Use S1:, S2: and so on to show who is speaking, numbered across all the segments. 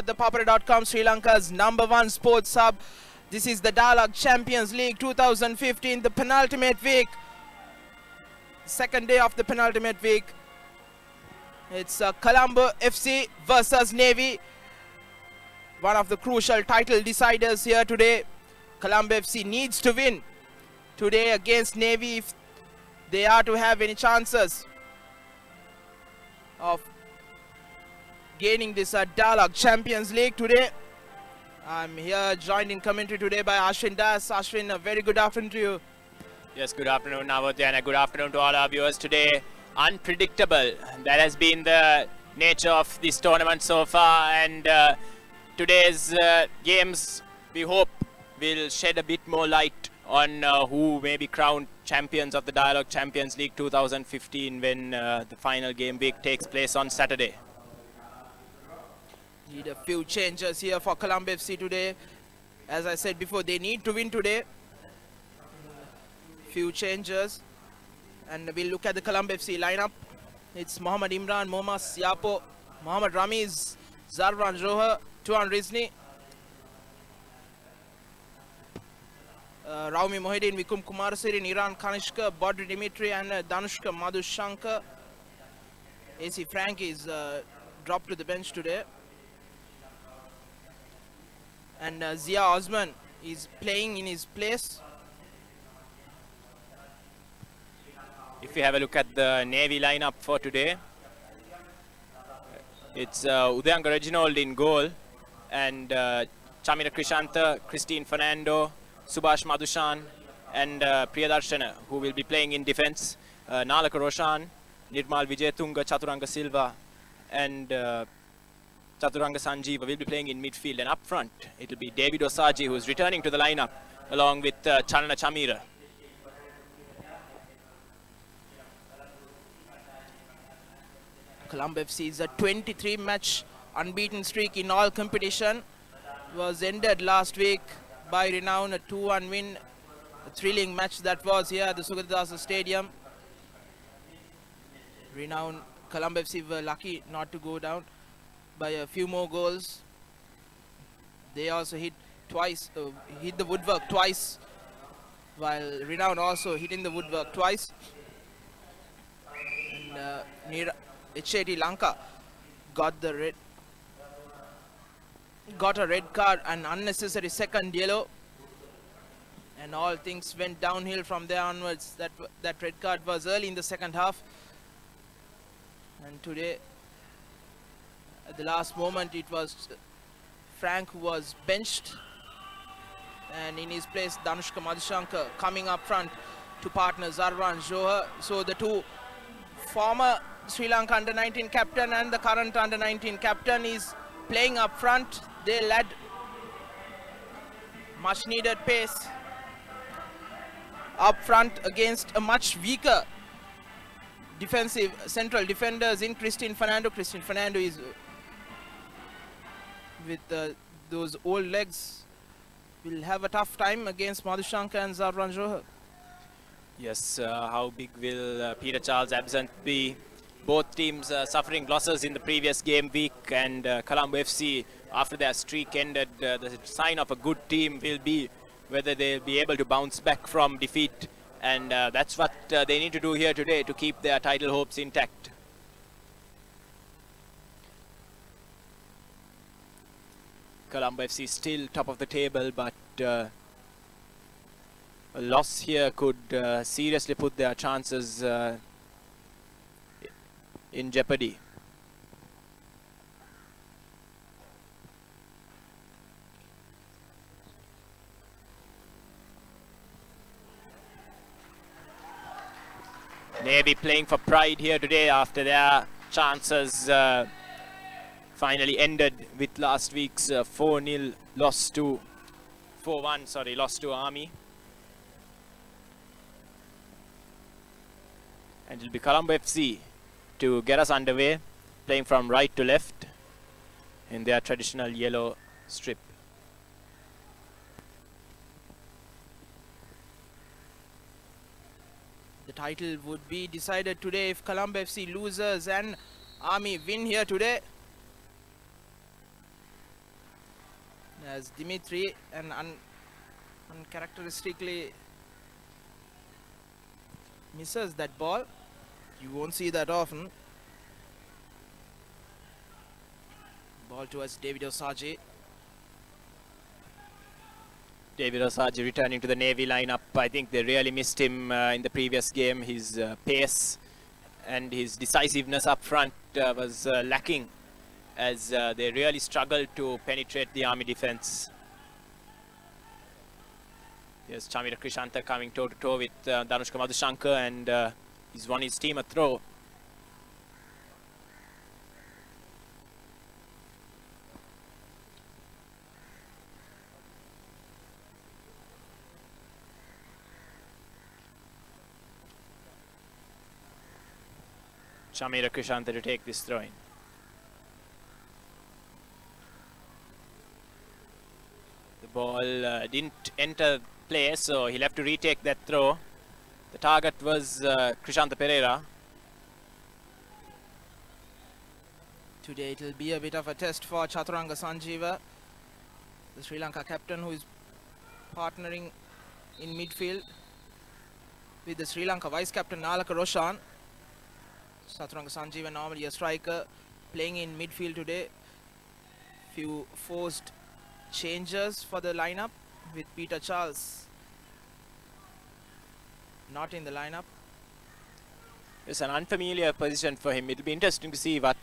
S1: www.thepapare.com, Sri Lanka's #1 sports hub. This is the Dialog Champions League 2015, the penultimate week. Second day of the penultimate week. It's Colombo FC versus Navy. One of the crucial title deciders here today. Colombo FC needs to win today against Navy if they are to have any chances of gaining this Dialog Champions League today. I'm here joined in commentary today by Ashwin Das. Ashwin, a very good afternoon to you.
S2: Yes, good afternoon, Navatya, and a good afternoon to all our viewers today. Unpredictable. That has been the nature of this tournament so far, and today's games, we hope, will shed a bit more light on who may be crowned champions of the Dialog Champions League 2015 when the final game week takes place on Saturday.
S1: Need a few changes here for Colombo FC today. As I said before, they need to win today. Few changes. And we'll look at the Colombo FC lineup. It's Mohammad Imran, Mohammad Siapo, Mohammad Ramiz, Zarwan Johar, Tuan Rizni, Raumi Mohideen, Vikum Kumarasirin, Iran Kanishka, Bodri Dimitri, and Danushka Madhushankar. AC Frank is dropped to the bench today. And Zia Osman is playing in his place.
S2: If we have a look at the Navy lineup for today, it's Udayanka Reginald in goal, and Chamira Krishantha, Christine Fernando, Subhash Madhushan, and Priyadarshana, who will be playing in defense. Nalaka Roshan, Nirmal Vijayatunga, Chaturanga Silva, and Chaturanga Sanjeeva will be playing in midfield. And up front, it will be David Osaji, who is returning to the lineup, along with Chalana Chamira.
S1: Colombo FC's a 23-match unbeaten streak in all competition was ended last week by renown, a 2-1 win. A thrilling match that was here at the Sugatadasa Stadium. Renowned Colombo FC were lucky not to go down by a few more goals. They also hit the woodwork twice, while Renown also hitting the woodwork twice. And HAT Lanka got a red card, an unnecessary second yellow, and all things went downhill from there onwards. That red card was early in the second half, and today at the last moment it was Frank who was benched, and in his place Danushka Madhushankar coming up front to partner Zarwan Johar. So the two former Sri Lanka under-19 captain and the current under-19 captain is playing up front. They led much needed pace up front against a much weaker defensive central defenders in Christine Fernando. Christine Fernando is with those old legs, will have a tough time against Madhushankar and Zarwan Johar.
S2: Yes, how big will Peter Charles' absence be? Both teams suffering losses in the previous game week, and Colombo FC, after their streak ended, the sign of a good team will be whether they'll be able to bounce back from defeat, and that's what they need to do here today to keep their title hopes intact. Colombo FC still top of the table, but a loss here could seriously put their chances in jeopardy. Navy playing for pride here today after their chances finally ended with last week's 4-0 loss to 4-1, loss to Army. And it'll be Colombo FC to get us underway, playing from right to left in their traditional yellow strip.
S1: The title would be decided today if Colombo FC loses and Army win here today. as Dimitri and uncharacteristically misses that ball. You won't see that often. Ball towards David Osaji.
S2: David Osaji returning to the Navy lineup. I think they really missed him in the previous game. His pace and his decisiveness up front was lacking, as they really struggled to penetrate the Army defense. Here's Chamira Krishanta coming toe-to-toe with Danushka Madhushankar, and he's won his team a throw. Chamira Krishanta to take this throw in. The ball didn't enter play, so he'll have to retake that throw. The target was Krishanta Pereira.
S1: Today it will be a bit of a test for Chaturanga Sanjeeva, the Sri Lanka captain, who is partnering in midfield with the Sri Lanka vice captain Nalaka Roshan. Chaturanga Sanjeeva, normally a striker, playing in midfield today. Few forced changes for the lineup, with Peter Charles not in the lineup.
S2: It's an unfamiliar position for him. It'll be interesting to see what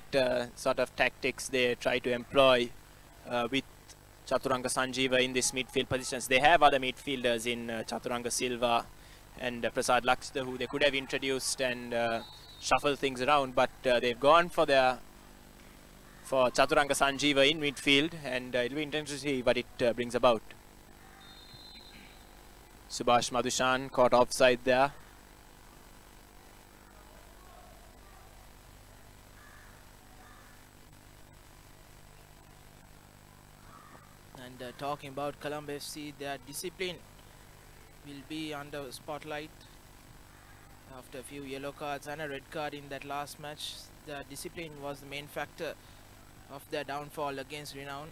S2: sort of tactics they try to employ with Chaturanga Sanjeeva in this midfield positions. They have other midfielders in Chaturanga Silva and Prasad Lakshda, who they could have introduced and shuffle things around, but they've gone for Chaturanga Sanjeeva in midfield, and it'll be interesting to see what it brings about. Subhash Madhushan caught offside there.
S1: And talking about Colombo FC, their discipline will be under spotlight after a few yellow cards and a red card in that last match. Their discipline was the main factor of their downfall against Renown.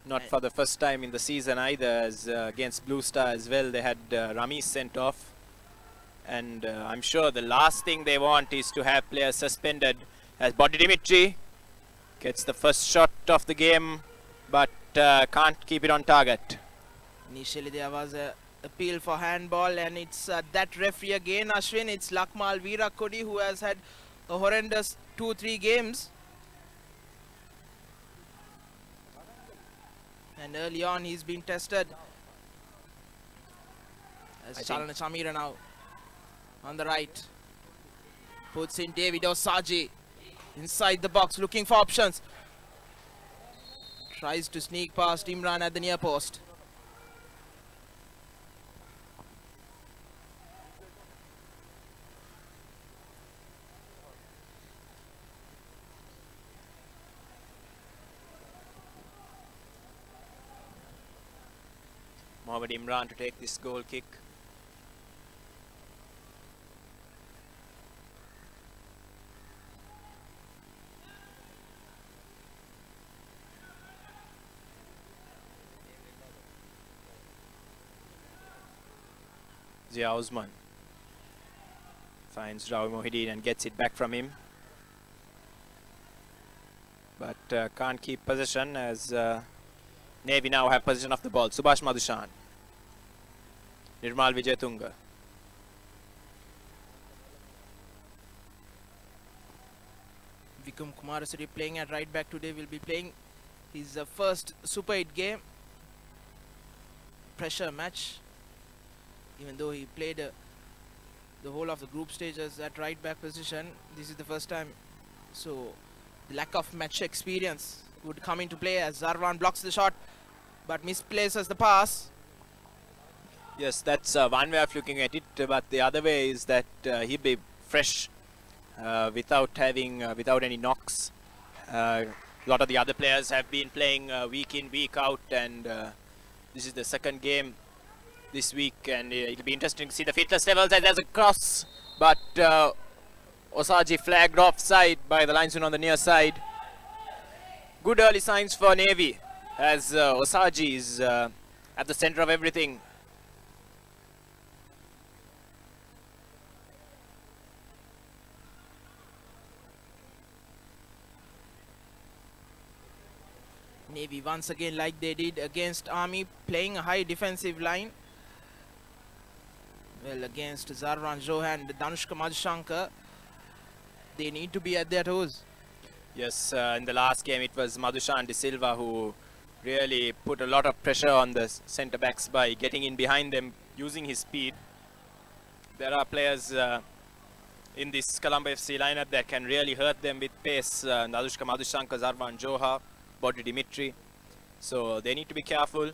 S2: Not for the first time in the season either, as against Blue Star as well, they had Ramesh sent off. And I'm sure the last thing they want is to have players suspended, as Body Dimitri gets the first shot of the game, but can't keep it on target.
S1: Initially there was a appeal for handball, and it's that referee again, Ashwin. It's Lakmal Veerakodi, who has had a horrendous 2-3 games. And early on he's been tested. As Chalana Chamira now on the right puts in David Osaji inside the box, looking for options. Tries to sneak past Imran at the near post.
S2: Mohammad Imran to take this goal kick. Zia Osman finds Ravi Mohideen and gets it back from him, but can't keep possession, as Navy now have possession of the ball. Subhash Madhushan, Nirmal Vijayatunga.
S1: Vikram Kumarasuri playing at right back today, will be playing his first Super 8 game. Pressure match. Even though he played the whole of the group stages at right back position, this is the first time. So the lack of match experience would come into play, as Zarwan blocks the shot but misplaces the pass.
S2: Yes, that's one way of looking at it, but the other way is that he'll be fresh without any knocks. A lot of the other players have been playing week in, week out, and this is the second game this week, and it'll be interesting to see the fitness levels. And there's a cross, but Osaji flagged offside by the linesman on the near side. good early signs for Navy as Osaji is at the center of everything.
S1: Navy once again, like they did against Army, playing a high defensive line. Well, against Zarvan Johan, Danushka Madhushankar, they need to be at their toes.
S2: Yes, in the last game it was Madhushan De Silva who really put a lot of pressure on the centre backs by getting in behind them, using his speed. There are players in this Colombo FC lineup that can really hurt them with pace. Danushka Madhushankar, Zarvan Johar, Bodri Dimitri. So they need to be careful.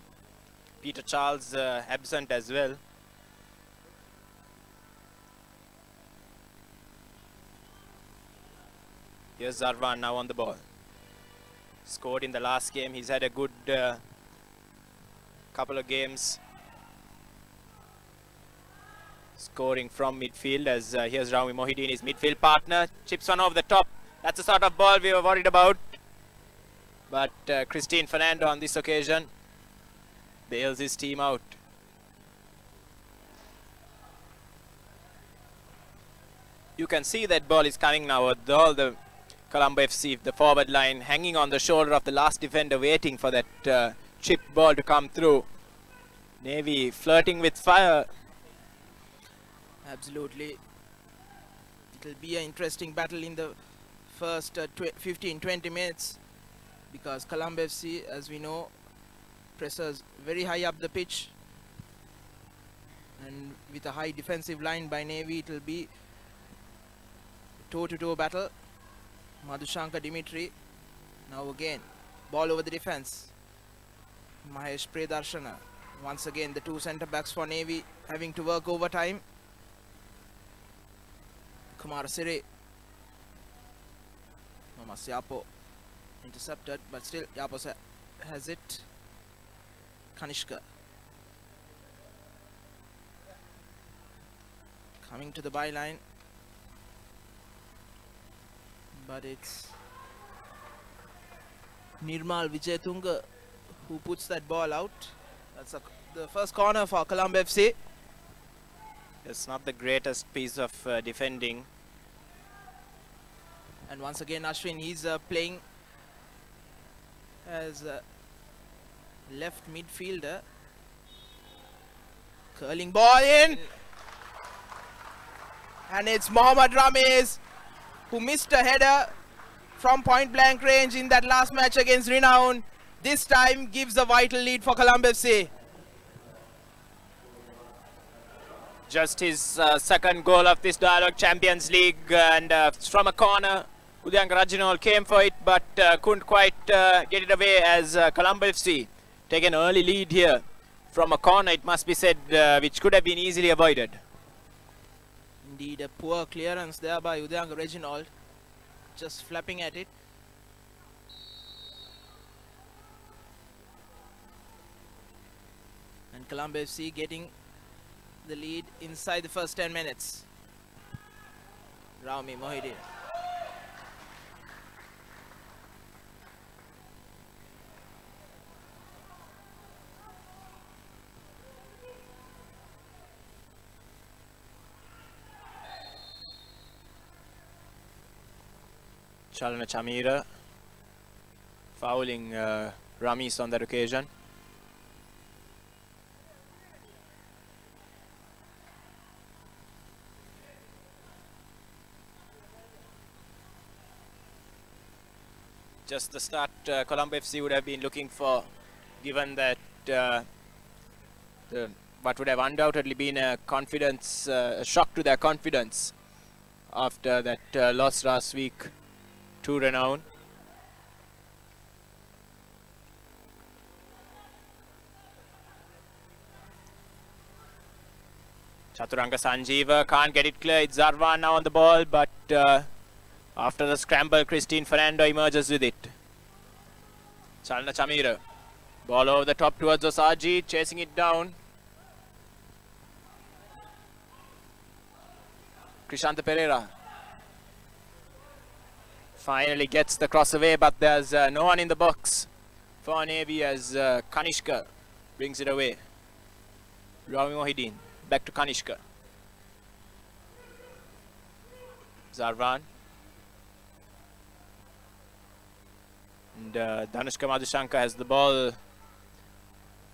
S2: Peter Charles absent as well. Here's Zarvan now on the ball. Scored in the last game. He's had a good couple of games scoring from midfield as here's Rami Mohideen, his midfield partner. Chips one over the top. That's the sort of ball we were worried about. But Christine Fernando on this occasion bails his team out. You can see that ball is coming now with all the Colombo FC, the forward line hanging on the shoulder of the last defender, waiting for that chipped ball to come through. Navy flirting with fire.
S1: Absolutely. It will be an interesting battle in the first 15-20 minutes because Colombo FC, as we know, presses very high up the pitch, and with a high defensive line by Navy, it will be toe-to-toe battle. Madhushankar Dimitri, now again, ball over the defense. Mahesh Priyadarshana, once again the two centre backs for Navy having to work overtime. Kumar Siri, Mamas Yapo intercepted, but still Yapo has it. Kanishka coming to the byline, but it's Nirmal Vijayatunga who puts that ball out. That's the first corner for Colombo FC.
S2: It's not the greatest piece of defending.
S1: And once again Ashwin, he's playing as a left midfielder. Curling ball in, and it's Mohammad Rameez who missed a header from point blank range in that last match against Renown. This time gives a vital lead for Colombo FC.
S2: Just his second goal of this Dialog Champions League, and from a corner Udang Rajinol came for it, but couldn't quite get it away as Colombo FC take an early lead here from a corner, it must be said, which could have been easily avoided.
S1: Indeed, a poor clearance there by Udang Reginald, just flapping at it. And Colombo FC getting the lead inside the first 10 minutes. Rami Mohideen.
S2: Chalana Chamira fouling Rameez on that occasion. Just the start Colombo FC would have been looking for, given that what would have undoubtedly been a confidence, a shock to their confidence after that loss last week to Renown. Chaturanga Sanjeeva can't get it clear. It's Zarvan now on the ball, but after the scramble, Christine Fernando emerges with it. Chalna Chamira. Ball over the top towards Osaji, chasing it down. Krishanta Pereira. Finally gets the cross away, but there's no one in the box for Navy as Kanishka brings it away. Ravi Mohideen back to Kanishka. Zarvan. And Danushka Madhushanka has the ball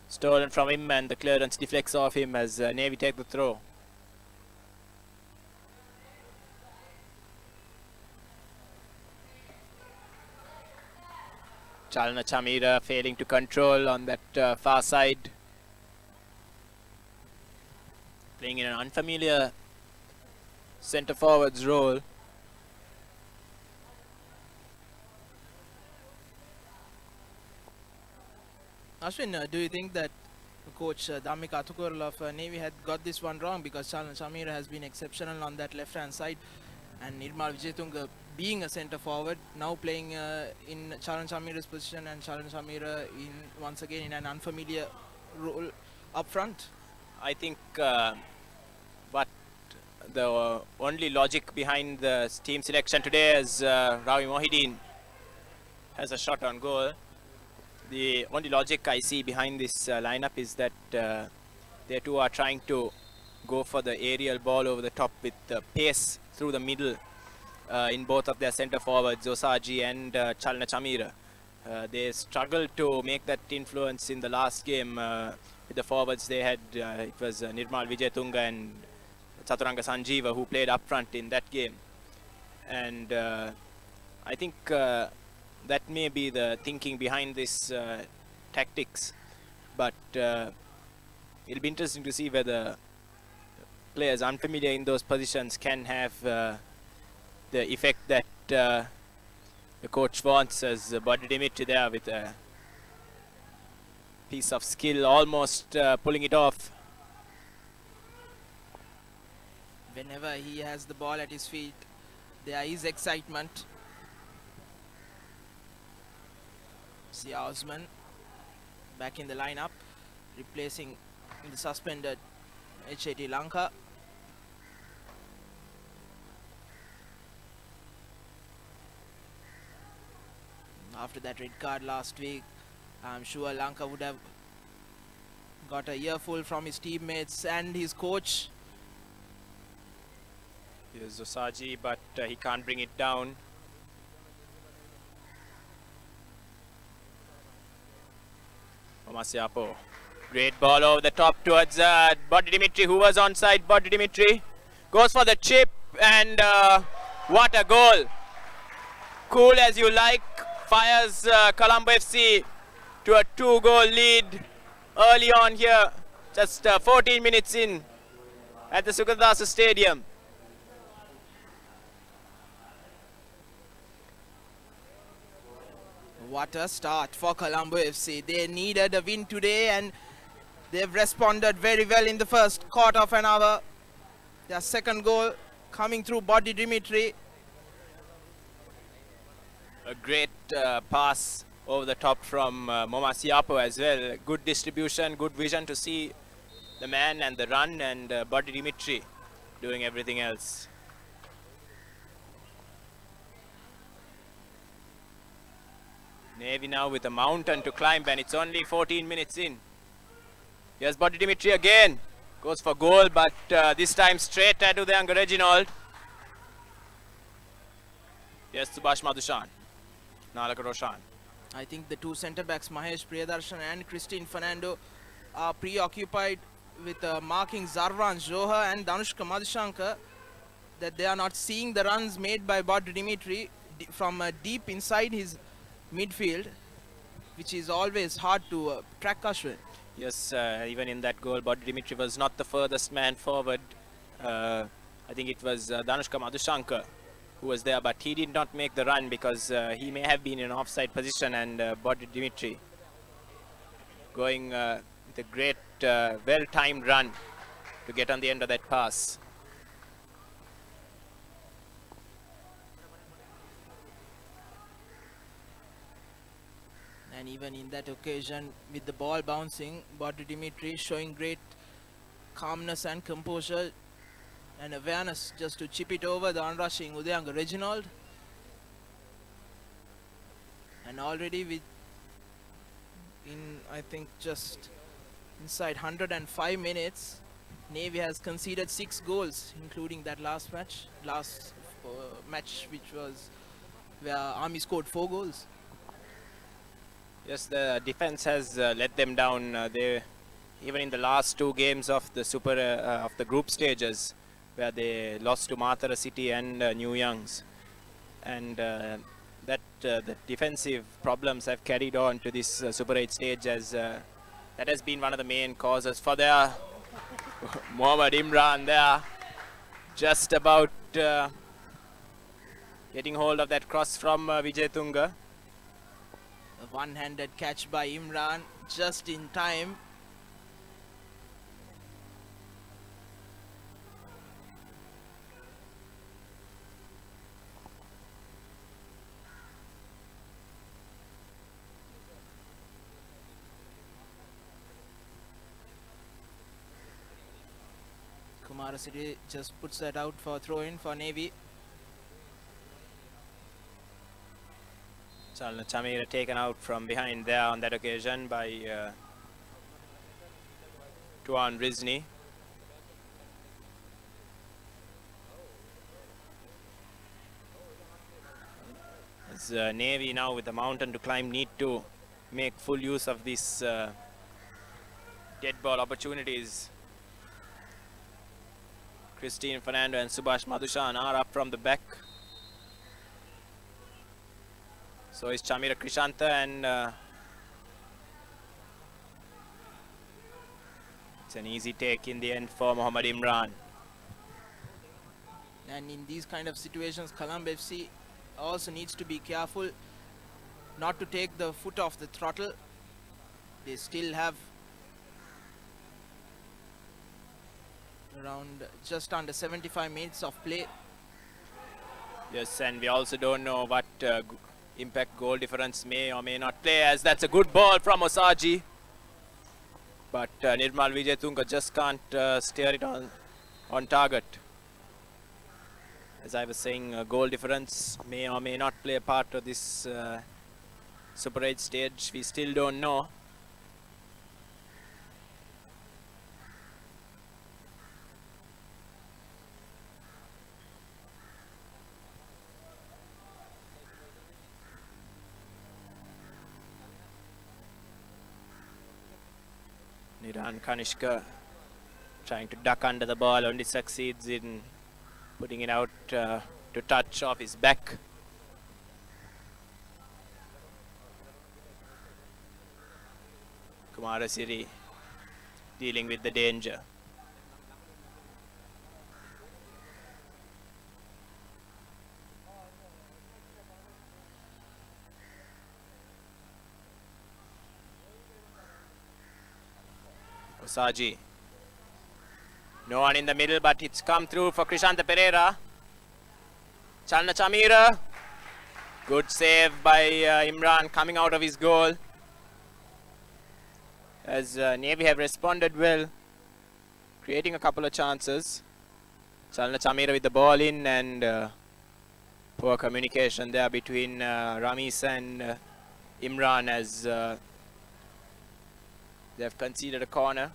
S2: stolen from him, and the clearance deflects off him as Navy take the throw. Chalana Chamira failing to control on that far side. Playing in an unfamiliar centre forwards role.
S1: Ashwin, do you think that coach Damik Atukurl of Navy had got this one wrong, because Chalana Chamira has been exceptional on that left hand side, and Nirmal Vijayatunga being a centre forward, now playing in Chalana Chamira's position, and Chalana Chamira once again in an unfamiliar role up front?
S2: I think what the only logic behind the team selection today is Ravi Mohideen has a shot on goal. The only logic I see behind this lineup is that they two are trying to go for the aerial ball over the top with pace through the middle in both of their centre forwards, Osaji and Chalana Chamira. They struggled to make that influence in the last game with the forwards they had. It was Nirmal Vijayatunga and Chaturanga Sanjeeva who played up front in that game. And I think that may be the thinking behind this tactics. But it'll be interesting to see whether players unfamiliar in those positions can have the effect that the coach wants, as Body Dimitri there with a piece of skill almost pulling it off.
S1: Whenever he has the ball at his feet, there is excitement. Zia Osman back in the lineup, replacing the suspended HAT Lanka. After that red card last week, I'm sure Lanka would have got a earful from his teammates and his coach.
S2: Here's Osaji, but he can't bring it down. Omasiapo. Great ball over the top towards Body Dimitri, who was onside. Body Dimitri goes for the chip, and what a goal. Cool as you like, fires Colombo FC to a 2-goal lead early on here, just 14 minutes in at the Sukadasa Stadium.
S1: What a start for Colombo FC. They needed a win today, and they've responded very well in the first quarter of an hour. Their second goal coming through Body Dimitri.
S2: A great pass over the top from Momasiapo as well. Good distribution, good vision to see the man and the run, and Body Dimitri doing everything else. Navy now with a mountain to climb, and it's only 14 minutes in. Here's Body Dimitri again. Goes for goal, but this time straight to the younger Reginald. Here's Subhash Madhushan. Nalaka Roshan.
S1: I think the two centre backs, Mahesh Priyadarshan and Christine Fernando, are preoccupied with marking Zarvan Johar and Danushka Madhushanka, that they are not seeing the runs made by Body Dimitri from deep inside his midfield, which is always hard to track, Ashwin.
S2: Yes, even in that goal, Body Dimitri was not the furthest man forward. I think it was Danushka Madhushanka who was there, but he did not make the run because he may have been in an offside position, and Body Dimitri going with a great, well-timed run to get on the end of that pass.
S1: And even in that occasion, with the ball bouncing, Body Dimitri showing great calmness and composure and awareness just to chip it over the onrushing Udayanga Reginald. And already in I think just inside 105 minutes, Navy has conceded 6 goals, including that last match which was where Army scored 4 goals.
S2: Yes, the defense has let them down. They even in the last 2 games of the of the group stages, where they lost to Mathura City and New Youngs, and the defensive problems have carried on to this Super 8 stage, as that has been one of the main causes for their Mohammad Imran there, just about getting hold of that cross from Vijay Tunga.
S1: A one-handed catch by Imran just in time. Kumara City just puts that out for throw-in for Navy.
S2: Chalna Chamira taken out from behind there on that occasion by Tuan Rizni. As Navy now with the mountain to climb need to make full use of these dead ball opportunities. Christine Fernando and Subhash Madhushan are up from the back. So is Chamira Krishanta, and it's an easy take in the end for Mohammad Imran.
S1: And in these kind of situations, Colombo FC also needs to be careful not to take the foot off the throttle. They still have around just under 75 minutes of play.
S2: Yes, and we also don't know what impact goal difference may or may not play, as that's a good ball from Osaji. But Nirmal Vijay Tunga just can't steer it on target. As I was saying, goal difference may or may not play a part of this Super 8 stage. We still don't know. Niran Kanishka trying to duck under the ball, only succeeds in putting it out to touch off his back. Kumara Siri dealing with the danger. Osaji. No one in the middle, but it's come through for Krishanta Pereira. Chalna Chamira. Good save by Imran coming out of his goal. As Navy have responded well, creating a couple of chances. Chalna Chamira with the ball in, and poor communication there between Ramis and Imran, as they have conceded a corner.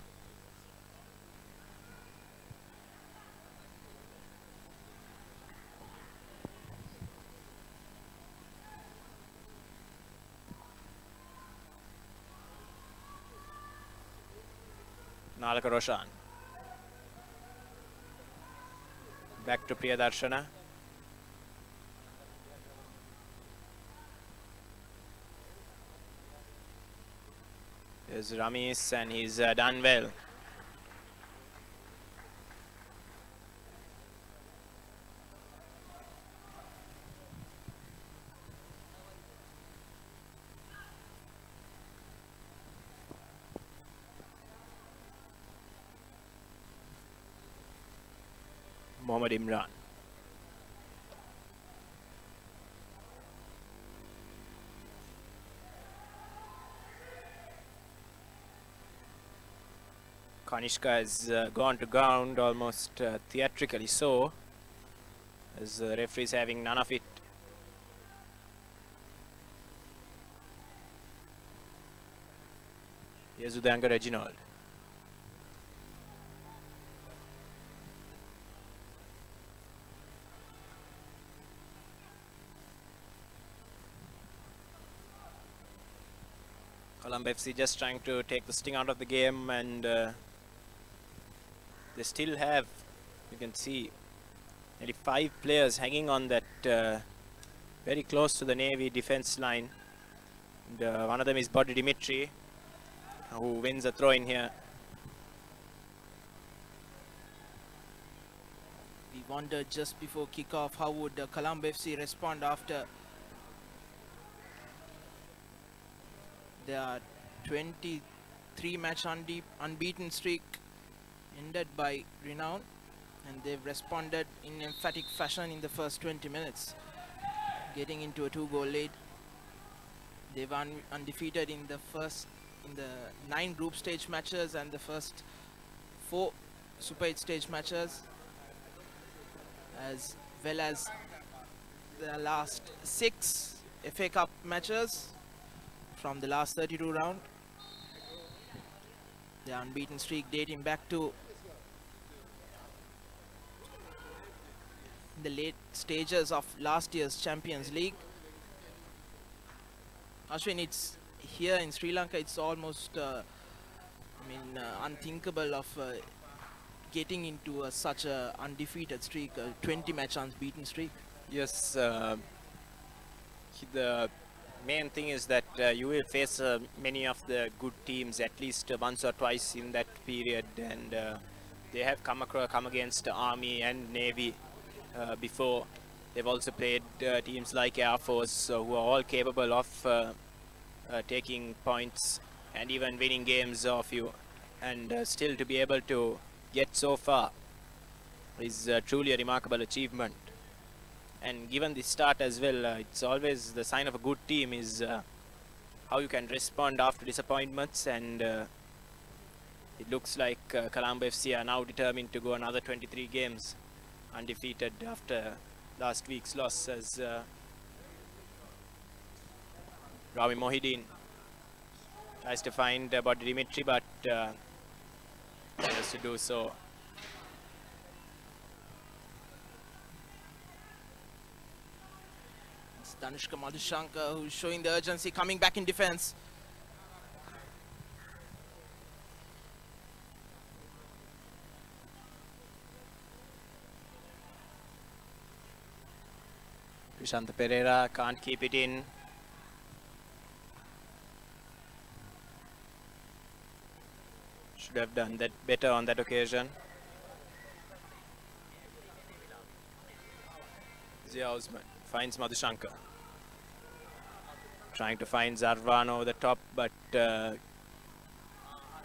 S2: Nalaka Roshan. Back to Priyadarshana. There's Ramis, and he's done well. Mohammad Imran. Kanishka has gone to ground almost theatrically so, as the referee is having none of it. Here's Udanga Reginald. Colombo FC just trying to take the sting out of the game, and they still have, you can see, nearly 5 players hanging on that very close to the Navy defense line. And, one of them is Body Dimitri, who wins a throw in here.
S1: We wondered just before kickoff how would Colombo FC respond after their 23 match unbeaten streak ended by Renown, and they've responded in emphatic fashion in the first 20 minutes, getting into a 2-goal lead. They've undefeated in the 9 group stage matches and the first 4 Super 8 stage matches, as well as the last 6 FA Cup matches from the last 32 round. The unbeaten streak dating back to the late stages of last year's Champions League. Ashwin, it's here in Sri Lanka, it's almost unthinkable of getting into such a undefeated streak, a 20 match unbeaten streak.
S2: Yes, the main thing is that you will face many of the good teams at least once or twice in that period, and they have come against Army and Navy before. They've also played teams like Air Force, who are all capable of taking points and even winning games off you, and still to be able to get so far is truly a remarkable achievement. And given the start as well, it's always the sign of a good team is how you can respond after disappointments, and it looks like Colombo FC are now determined to go another 23 games undefeated after last week's loss, as Rami Mohideen tries to find Body Dimitri, but fails to do so.
S1: It's Danushka Madhushankar who's showing the urgency, coming back in defense.
S2: Krishanta Pereira can't keep it in. Should have done that better on that occasion. Zia Osman finds Madhushankar. Trying to find Zarvan over the top, but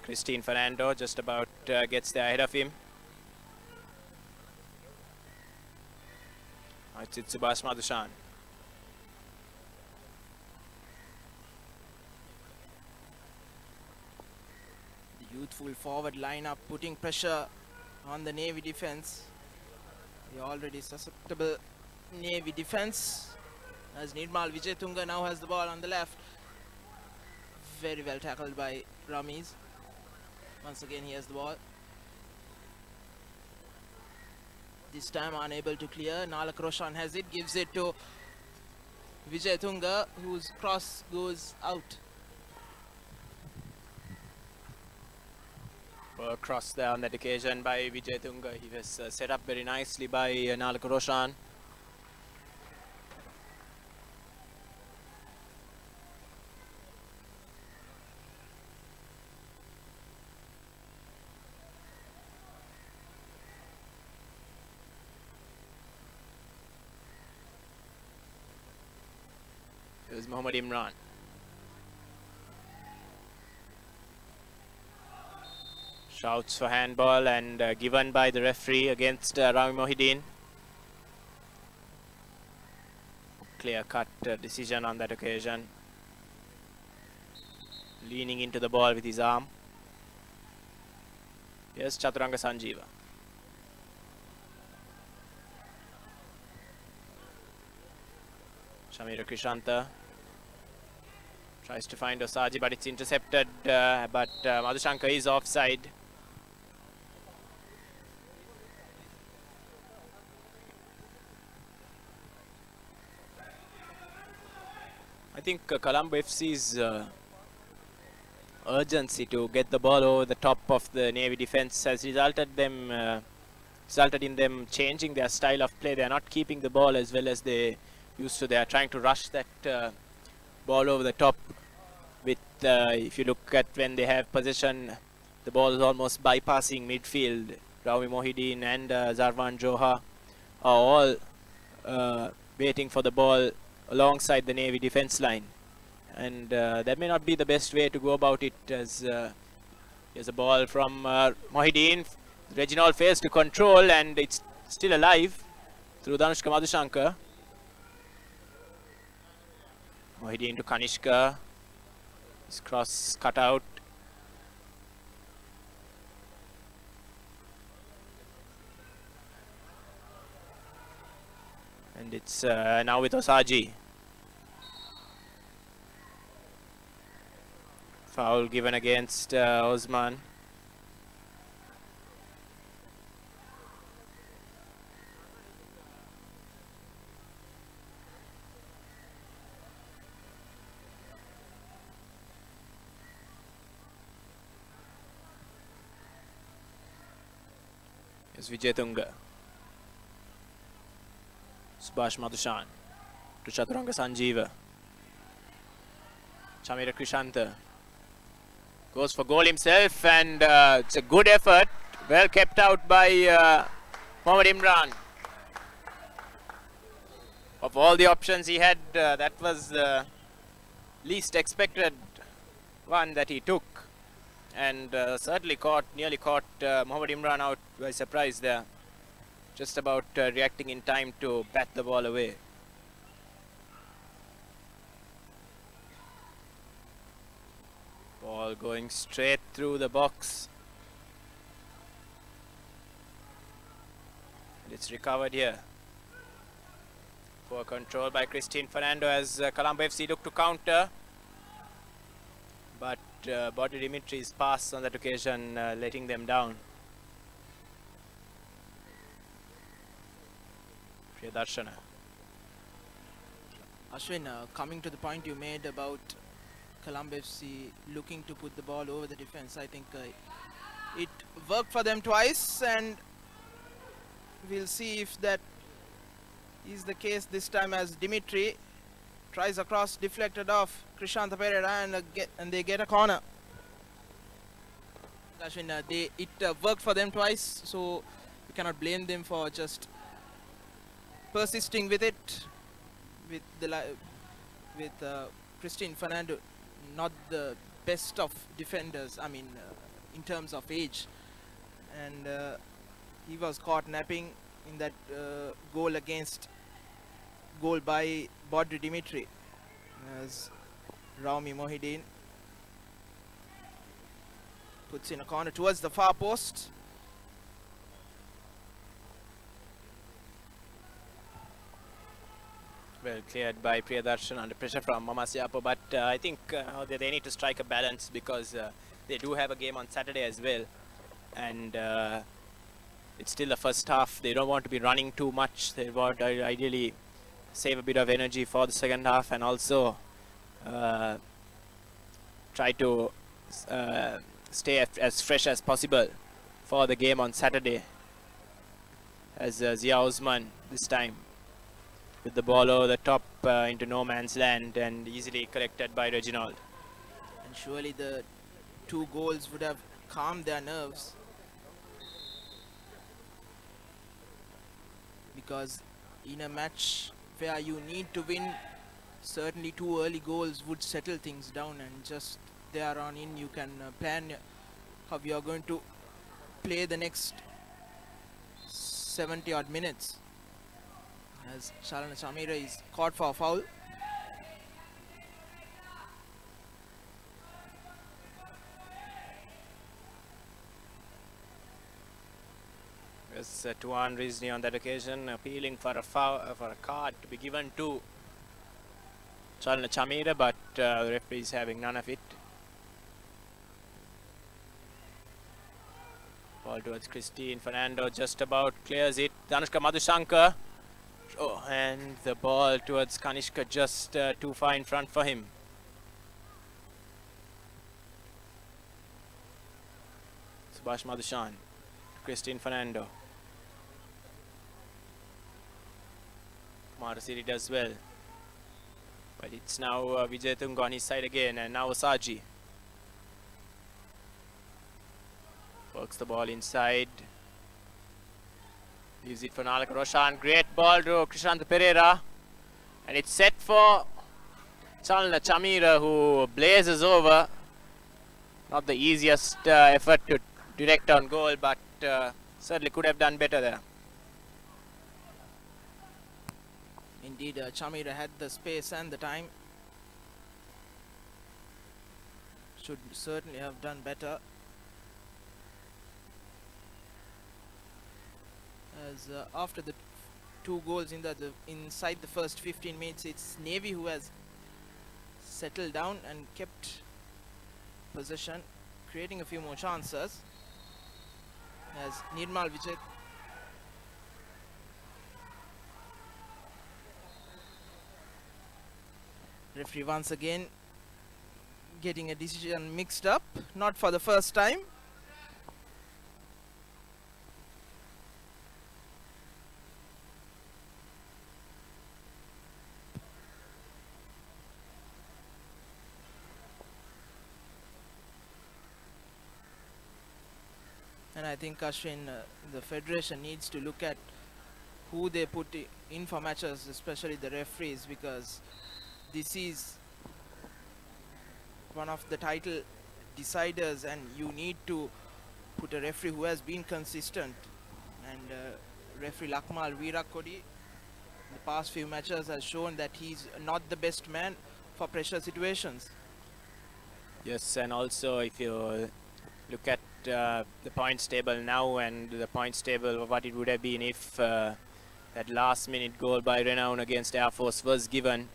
S2: Christine Fernando just about gets there ahead of him. It's Subhash Madhushan.
S1: The youthful forward lineup putting pressure on the Navy defense. The already susceptible Navy defense, as Nirmal Vijayatunga now has the ball on the left. Very well tackled by Rameez. Once again he has the ball. This time unable to clear. Nalak Roshan has it, gives it to Vijayatunga, whose cross goes out.
S2: Cross there on that occasion by Vijayatunga. He was set up very nicely by Nalak Roshan. Here's Mohammad Imran. Shouts for handball, and given by the referee against Rami Mohideen. Clear-cut decision on that occasion. Leaning into the ball with his arm. Here's Chaturanga Sanjeeva. Shamira Krishanta Tries to find Osaji, but it's intercepted. But Madhushankar is offside. I think Colombo FC's urgency to get the ball over the top of the Navy defense has resulted in them changing their style of play. They are not keeping the ball as well as they used to. They are trying to rush that ball over the top. With if you look at when they have possession, the ball is almost bypassing midfield. Ravi Mohideen and Zarwan Johar are all waiting for the ball alongside the Navy defense line, and that may not be the best way to go about it, as here's a ball from Mohideen. Reginald fails to control, and it's still alive through Danushka Madhushankar. Mohideen to Kanishka. His cross cut out. And it's now with Osaji. Foul given against Osman. Here's Vijay Tunga. Subhash Madhushan to Chaturanga Sanjeeva. Chamira Krishanta goes for goal himself, and it's a good effort, well kept out by Mohammad Imran. Of all the options he had, that was the least expected one that he took, and certainly nearly caught Mohammad Imran out by surprise there. Just about reacting in time to bat the ball away. Ball going straight through the box. And it's recovered here. Poor control by Christine Fernando as Colombo FC look to counter. But Bodhi Dimitri's pass on that occasion letting them down. Priyadarshana.
S1: Ashwin, coming to the point you made about Colombo FC looking to put the ball over the defense, I think it worked for them twice, and we'll see if that is the case this time, as Dimitri tries across, deflected off Krishanta Pereira, and they get a corner. Ashwin, it worked for them twice, so you cannot blame them for just persisting with it, with Christine Fernando, not the best of defenders, I mean in terms of age, and he was caught napping in that goal by Bodri Dimitri, as Raumi Mohideen puts in a corner towards the far post.
S2: Well cleared by Priyadarshan under pressure from Mamasiapo, but I think they need to strike a balance, because they do have a game on Saturday as well, and it's still the first half. They don't want to be running too much. They want to ideally save a bit of energy for the second half, and also try to stay as fresh as possible for the game on Saturday, as Zia Osman this time with the ball over the top into no man's land, and easily collected by Reginald.
S1: And surely the 2 goals would have calmed their nerves, because in a match where you need to win, certainly 2 early goals would settle things down, and just there on in you can plan how you are going to play the next 70 odd minutes. As Shalana Chamira is caught for a foul.
S2: Yes, Tuan Rizni on that occasion appealing for a card to be given to Chalna Chamira, but the referee is having none of it. Ball towards Christine Fernando, just about clears it. Danushka Madhushankar. Oh, and the ball towards Kanishka, just too far in front for him. Subhash Madhushan, Christine Fernando. Marasiri does well. But it's now Vijay Tunga on his side again, and now Osaji. Works the ball inside. Leaves it for Nalaka Roshan. Great ball to Krishanta Pereira. And it's set for Chalna Chamira, who blazes over. Not the easiest effort to direct on goal, but certainly could have done better there.
S1: Indeed, Chamira had the space and the time. Should certainly have done better. As after the two goals inside the first 15 minutes, it's Navy who has settled down and kept possession, creating a few more chances. As Nirmal Vijay referee once again getting a decision mixed up, not for the first time. And I think Ashwin, the federation needs to look at who they put in for matches, especially the referees, because this is one of the title deciders and you need to put a referee who has been consistent. And referee Lakmal Veerakodi in the past few matches has shown that he's not the best man for pressure situations.
S2: Yes, and also if you look at the points table now and the points table of what it would have been if that last minute goal by Renown against Air Force was given,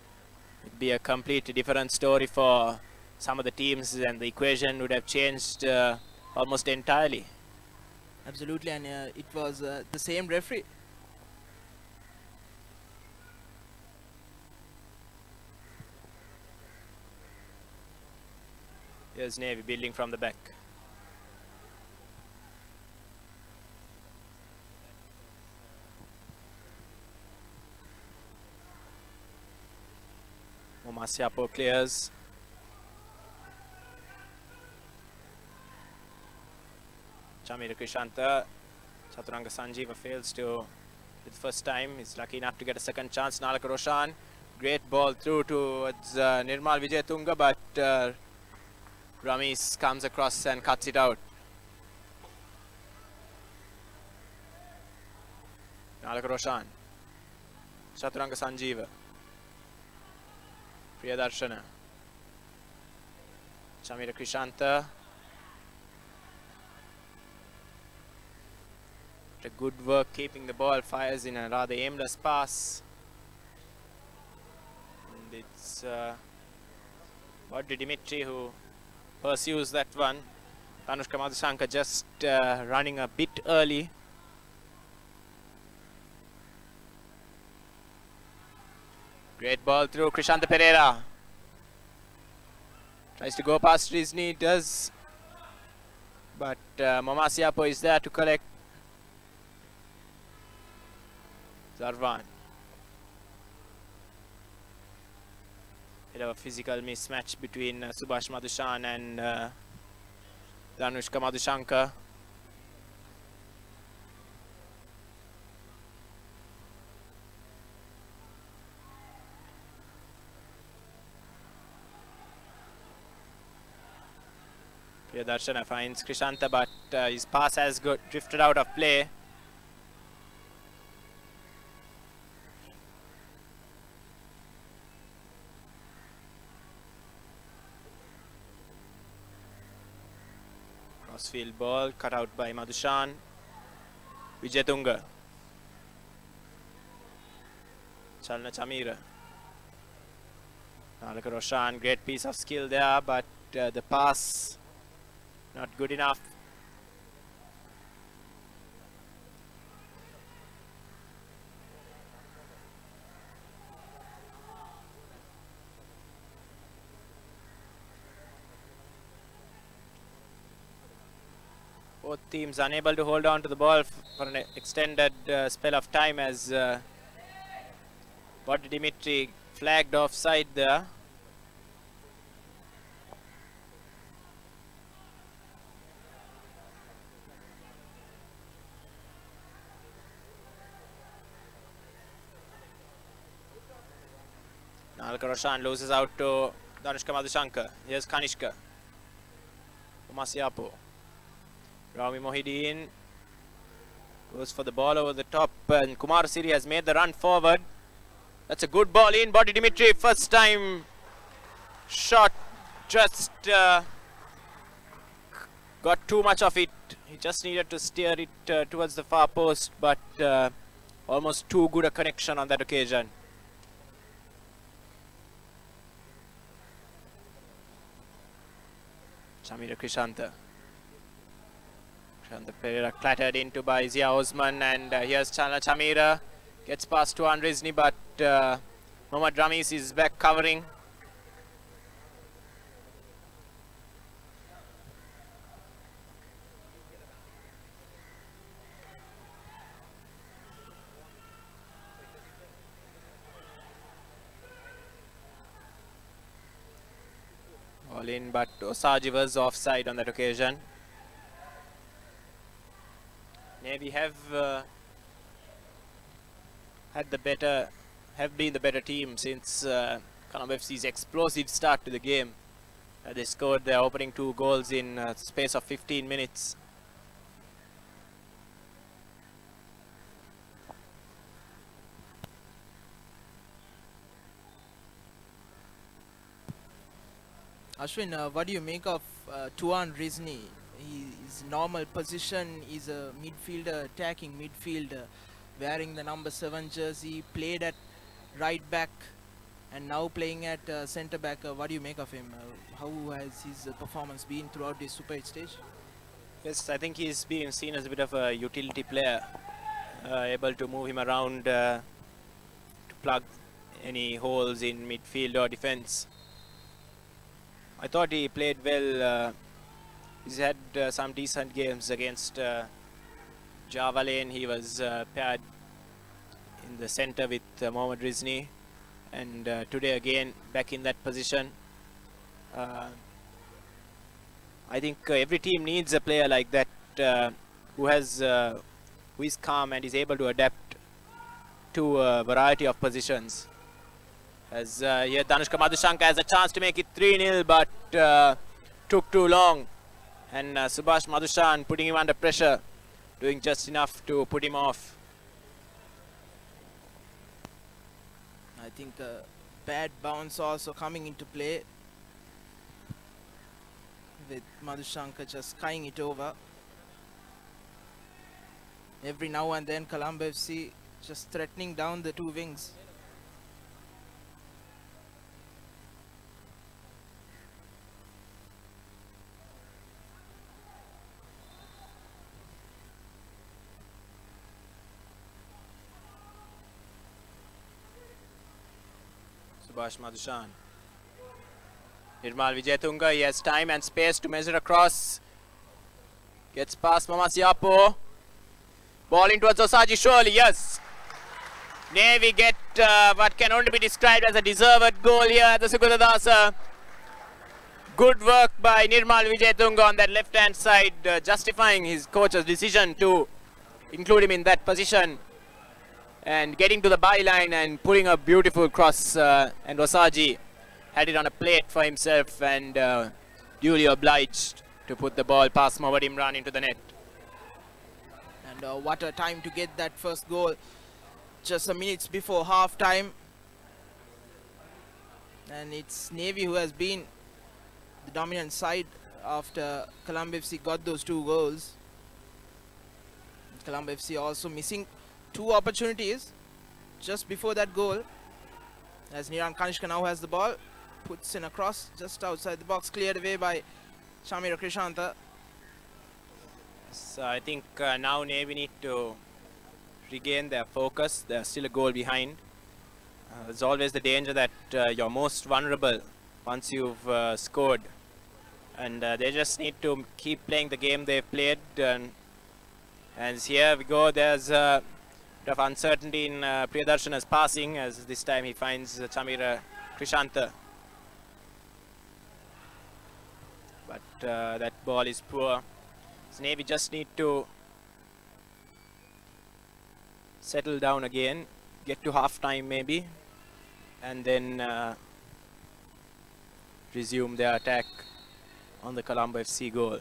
S2: it'd be a completely different story for some of the teams, and the equation would have changed almost entirely.
S1: Absolutely, and it was the same referee.
S2: Here's Navy building from the back. Masiapo clears. Chamira Krishanta. Chaturanga Sanjeeva fails to the first time. He's lucky enough to get a second chance. Nalaka Roshan. Great ball through towards Nirmal Vijay Tunga, but Ramesh comes across and cuts it out. Nalaka Roshan. Chaturanga Sanjeeva. Priyadarshana. Chamira Krishanta. Good work keeping the ball, fires in a rather aimless pass. And it's Badri Dimitri who pursues that one. Tanushka Madhushankar just running a bit early. Great ball through Krishanta Pereira. Tries to go past Rizni, does. But Mamasiapo is there to collect. Zarvan. Bit of a physical mismatch between Subhash Madhushan and Danushka Madhushankar. Priyadarshana finds Krishanta, but his pass has drifted out of play. Crossfield ball cut out by Madhushan. Vijay Tunga. Chalna Chamira. Look at Roshan, great piece of skill there, but the pass not good enough. Both teams unable to hold on to the ball for an extended spell of time as Body Dimitri flagged offside there. Nalka Roshan loses out to Danushka Madhushankar. Here's Kanishka. Masiapo. Rami Mohideen goes for the ball over the top, and Kumar Siri has made the run forward. That's a good ball in. Body Dimitri, first time shot, just got too much of it. He just needed to steer it towards the far post, but almost too good a connection on that occasion. Shamira Krishanta. Pereira clattered into by Zia Osman, and here's Chandler Chamira. Gets past Tuan Rizni, but Mohammad Ramis is back covering. All in, but Osaji was offside on that occasion. Navy have been the better team since Colombo FC's explosive start to the game. They scored their opening 2 goals in space of 15 minutes.
S1: Ashwin, what do you make of Tuan Rizni? His normal position is a midfielder, attacking midfielder, wearing the number 7 jersey, played at right back and now playing at centre back. What do you make of him? How has his performance been throughout this Super 8 stage?
S2: Yes, I think he's being seen as a bit of a utility player, able to move him around to plug any holes in midfield or defense. I thought he played well. He's had some decent games against Java Lane. He was paired in the center with Mohammad Rizni, and today again back in that position. I think every team needs a player like that who is calm and is able to adapt to a variety of positions. As here Danushka Madhushankar has a chance to make it 3-0, but took too long. And Subhash Madhushan putting him under pressure, doing just enough to put him off.
S1: I think bad bounce also coming into play, with Madhushankar just skying it over. Every now and then Colombo FC just threatening down the 2 wings.
S2: Subhash Madhushan. Nirmal Vijayatunga, he has time and space to measure across. Gets past Mamasiapo. Ball in towards Osaji, surely, yes. Navy get what can only be described as a deserved goal here at the Sukuladasa. Good work by Nirmal Vijayatunga on that left-hand side, justifying his coach's decision to include him in that position. And getting to the byline and putting a beautiful cross, and Osaji had it on a plate for himself and duly obliged to put the ball past Mohammad Imran into the net.
S1: And what a time to get that first goal, just a minutes before half time. And it's Navy who has been the dominant side after Colombo FC got those 2 goals. Colombo FC also missing 2 opportunities just before that goal, as Niran Kanishka now has the ball. puts in a cross just outside the box, cleared away by Chamira Krishanta.
S2: So I think now Navy need to regain their focus. They're still a goal behind. There's always the danger that you're most vulnerable once you've scored. And they just need to keep playing the game they've played. And here we go. There's a bit of uncertainty in Priyadarshana's passing, as this time he finds Chamira Krishanta. But that ball is poor. So Navy just need to settle down again, get to half time maybe, and then resume their attack on the Colombo FC goal.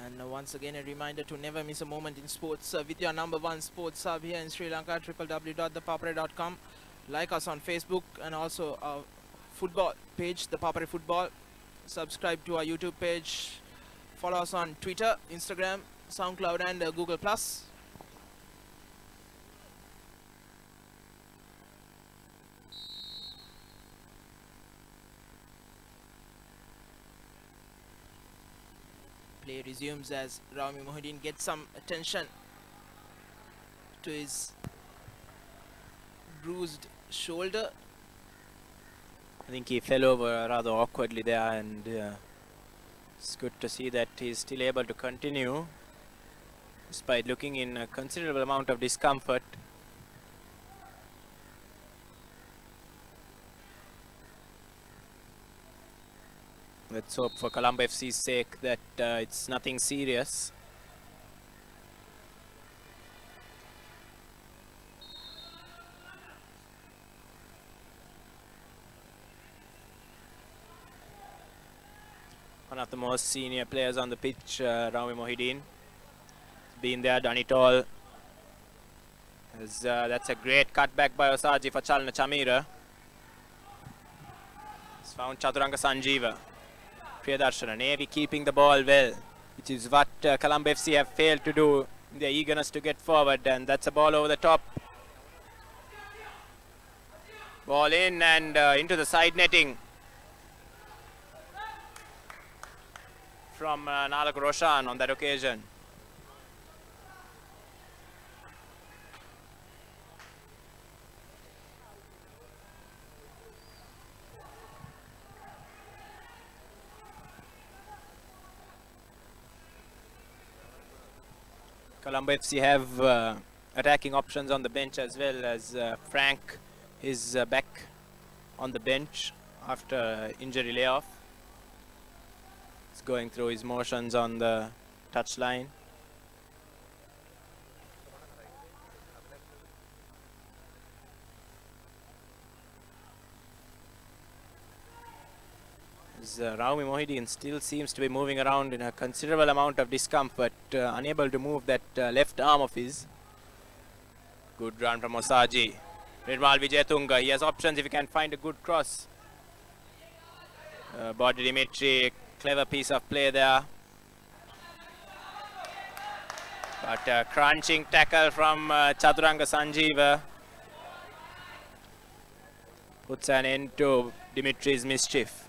S1: And once again, a reminder to never miss a moment in sports with your number one sports hub here in Sri Lanka, www.thepapare.com. Like us on Facebook and also our football page, The Papare Football. Subscribe to our YouTube page. Follow us on Twitter, Instagram, SoundCloud and Google+. Play resumes as Rami Mohideen gets some attention to his bruised shoulder.
S2: I think he fell over rather awkwardly there, and it's good to see that he's still able to continue despite looking in a considerable amount of discomfort. Let's hope for Colombo FC's sake that it's nothing serious. One of the most senior players on the pitch, Rami Mohideen. Been there, done it all. That's a great cutback by Osaji for Chalna Chamira. He's found Chaturanga Sanjeeva. Priyadarshana, Navy keeping the ball well, which is what Colombo FC have failed to do in their eagerness to get forward, and that's a ball over the top. Ball in and into the side netting from Nalak Roshan on that occasion. Colombo FC have attacking options on the bench as well, as Frank is back on the bench after injury layoff. He's going through his motions on the touchline. Rami Mohideen still seems to be moving around in a considerable amount of discomfort, unable to move that left arm of his. Good run from Osaji. Nirmal Vijayatunga, he has options if he can find a good cross. Body Dimitri, clever piece of play there. But a crunching tackle from Chaturanga Sanjeeva puts an end to Dimitri's mischief.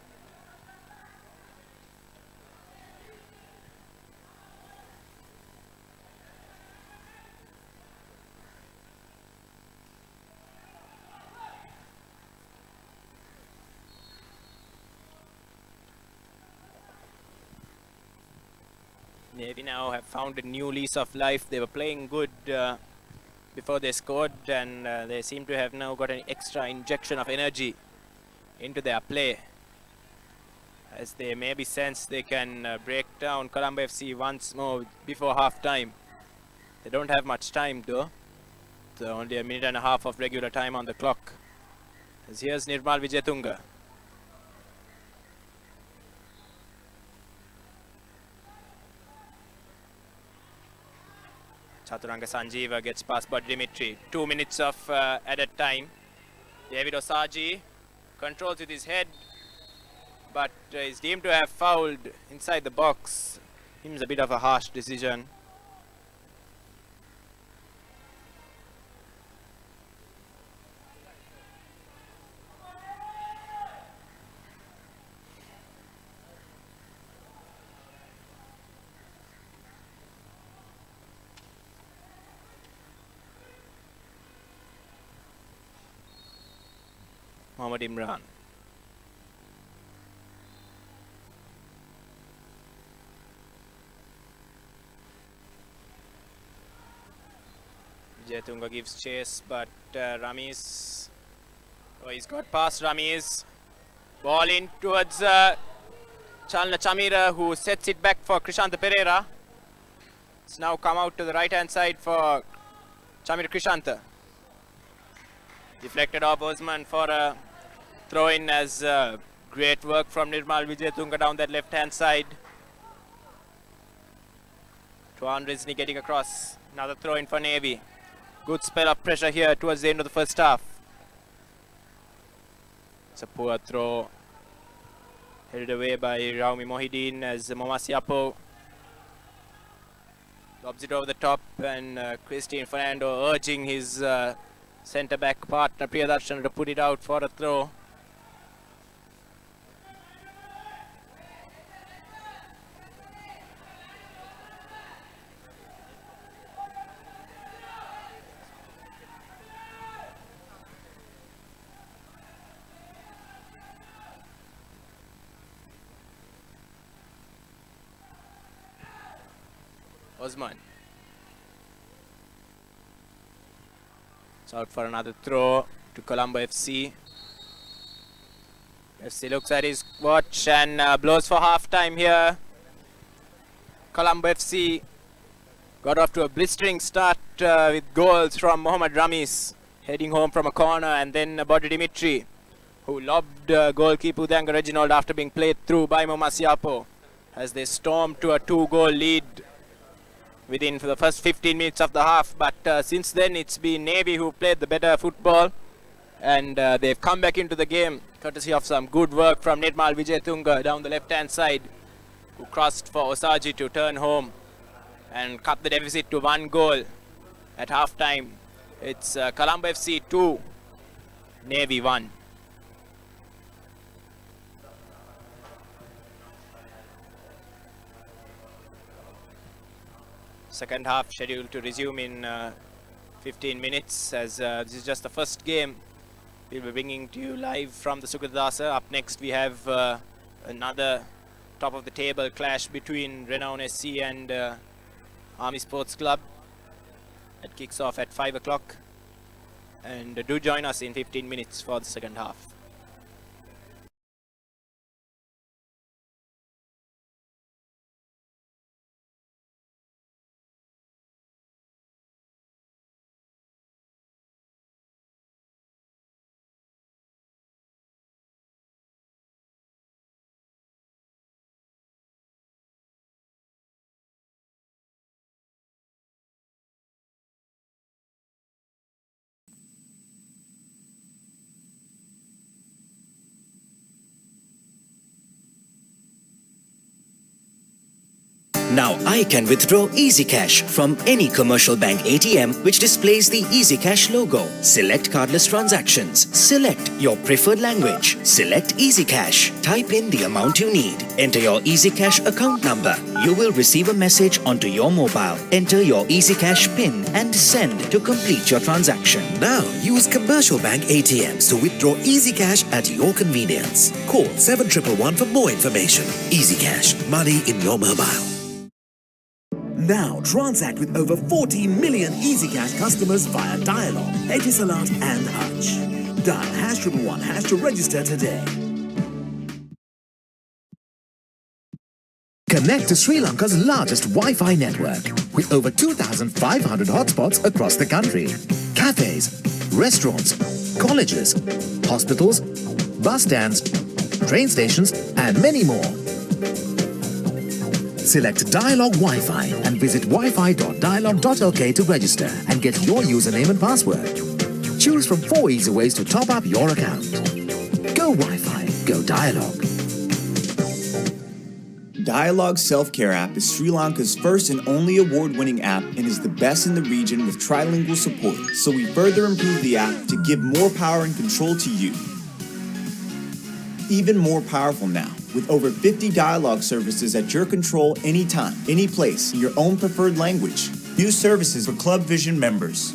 S2: Navy now have found a new lease of life. They were playing good before they scored, and they seem to have now got an extra injection of energy into their play, as they maybe sense they can break down Colombo FC once more before half time. They don't have much time though, so only a minute and a half of regular time on the clock. As here's Nirmal Vijayatunga. Chaturanga Sanjeeva gets past by Dimitri. 2 minutes of added time. David Osaji controls with his head, but is deemed to have fouled inside the box. Seems a bit of a harsh decision. Mohammad Imran. Vijay gives chase, but Rameez, he's got past Rameez. Ball in towards Chalna Chamira, who sets it back for Krishanta Pereira. It's now come out to the right hand side for Chamira Krishanta. Deflected off Osman for a throw in, as great work from Nirmal Vijayatunga down that left hand side. Tuan Rizni getting across. Another throw in for Navy. Good spell of pressure here towards the end of the first half. It's a poor throw. Held away by Raumi Mohideen as Momasiapo lobs it over the top, and Christine Fernando urging his centre back partner Priyadarshan to put it out for a throw. Osman. It's out for another throw to Colombo FC. FC looks at his watch and blows for half time here. Colombo FC got off to a blistering start with goals from Mohammad Rameez heading home from a corner, and then Bodhi Dimitri, who lobbed goalkeeper Udanga Reginald after being played through by Momasiapo, as they stormed to a 2-goal lead within the first 15 minutes of the half. But since then it's been Navy who played the better football, and they've come back into the game courtesy of some good work from Nirmal Vijayatunga down the left hand side, who crossed for Osaji to turn home and cut the deficit to 1 goal at half time. It's Colombo FC 2, Navy 1. Second half scheduled to resume in 15 minutes, as this is just the first game. We'll be bringing to you live from the Sukadasa. Up next we have another top of the table clash between Renown SC and Army Sports Club. It kicks off at 5 o'clock, and do join us in 15 minutes for the second half.
S3: Now I can withdraw Easy Cash from any commercial bank ATM which displays the Easy Cash logo. Select cardless transactions. Select your preferred language. Select Easy Cash. Type in the amount you need. Enter your Easy Cash account number. You will receive a message onto your mobile. Enter your Easy Cash PIN and send to complete your transaction.
S4: Now use commercial bank ATMs to withdraw Easy Cash at your convenience. Call 7111 for more information. Easy Cash. Money in your mobile. Now transact with over 40 million Easy Cash customers via Dialog, Etisalat and Hutch. Dial #111# to register today. Connect to Sri Lanka's largest Wi-Fi network with over 2,500 hotspots across the country. Cafes, restaurants, colleges, hospitals, bus stands, train stations and many more. Select Dialog Wi-Fi and visit wi-fi.dialog.lk to register and get your username and password. Choose from 4 easy ways to top up your account. Go Wi-Fi, go Dialog.
S5: Dialog Self-Care app is Sri Lanka's first and only award-winning app and is the best in the region with trilingual support. So we further improved the app to give more power and control to you. Even more powerful now, with over 50 dialogue services at your control anytime, any place, in your own preferred language. New services for Club Vision members.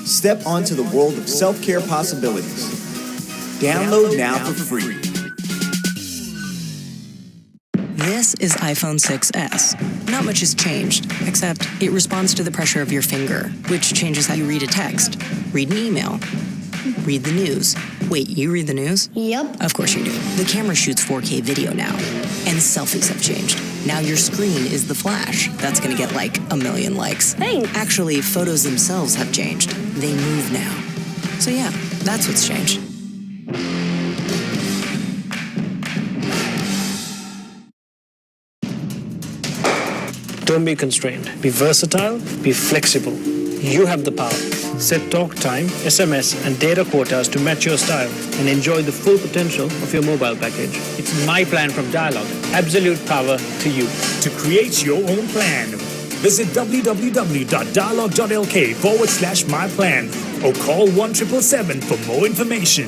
S5: Step onto the world of self-care possibilities. Download now for free.
S6: This is iPhone 6s. Not much has changed, except it responds to the pressure of your finger, which changes how you read a text, read an email, read the news. Wait, you read the news?
S7: Yep.
S6: Of course you do. The camera shoots 4K video now, and selfies have changed. Now your screen is the flash. That's gonna get like 1 million likes.
S7: Thanks.
S6: Actually, photos themselves have changed. They move now. So yeah, that's what's changed.
S8: Don't be constrained. Be versatile, be flexible. You have the power. Set talk time, SMS, and data quotas to match your style and enjoy the full potential of your mobile package. It's my plan from Dialog. Absolute power to you.
S9: To create your own plan, visit www.dialog.lk/myplan or call 1777 for more information.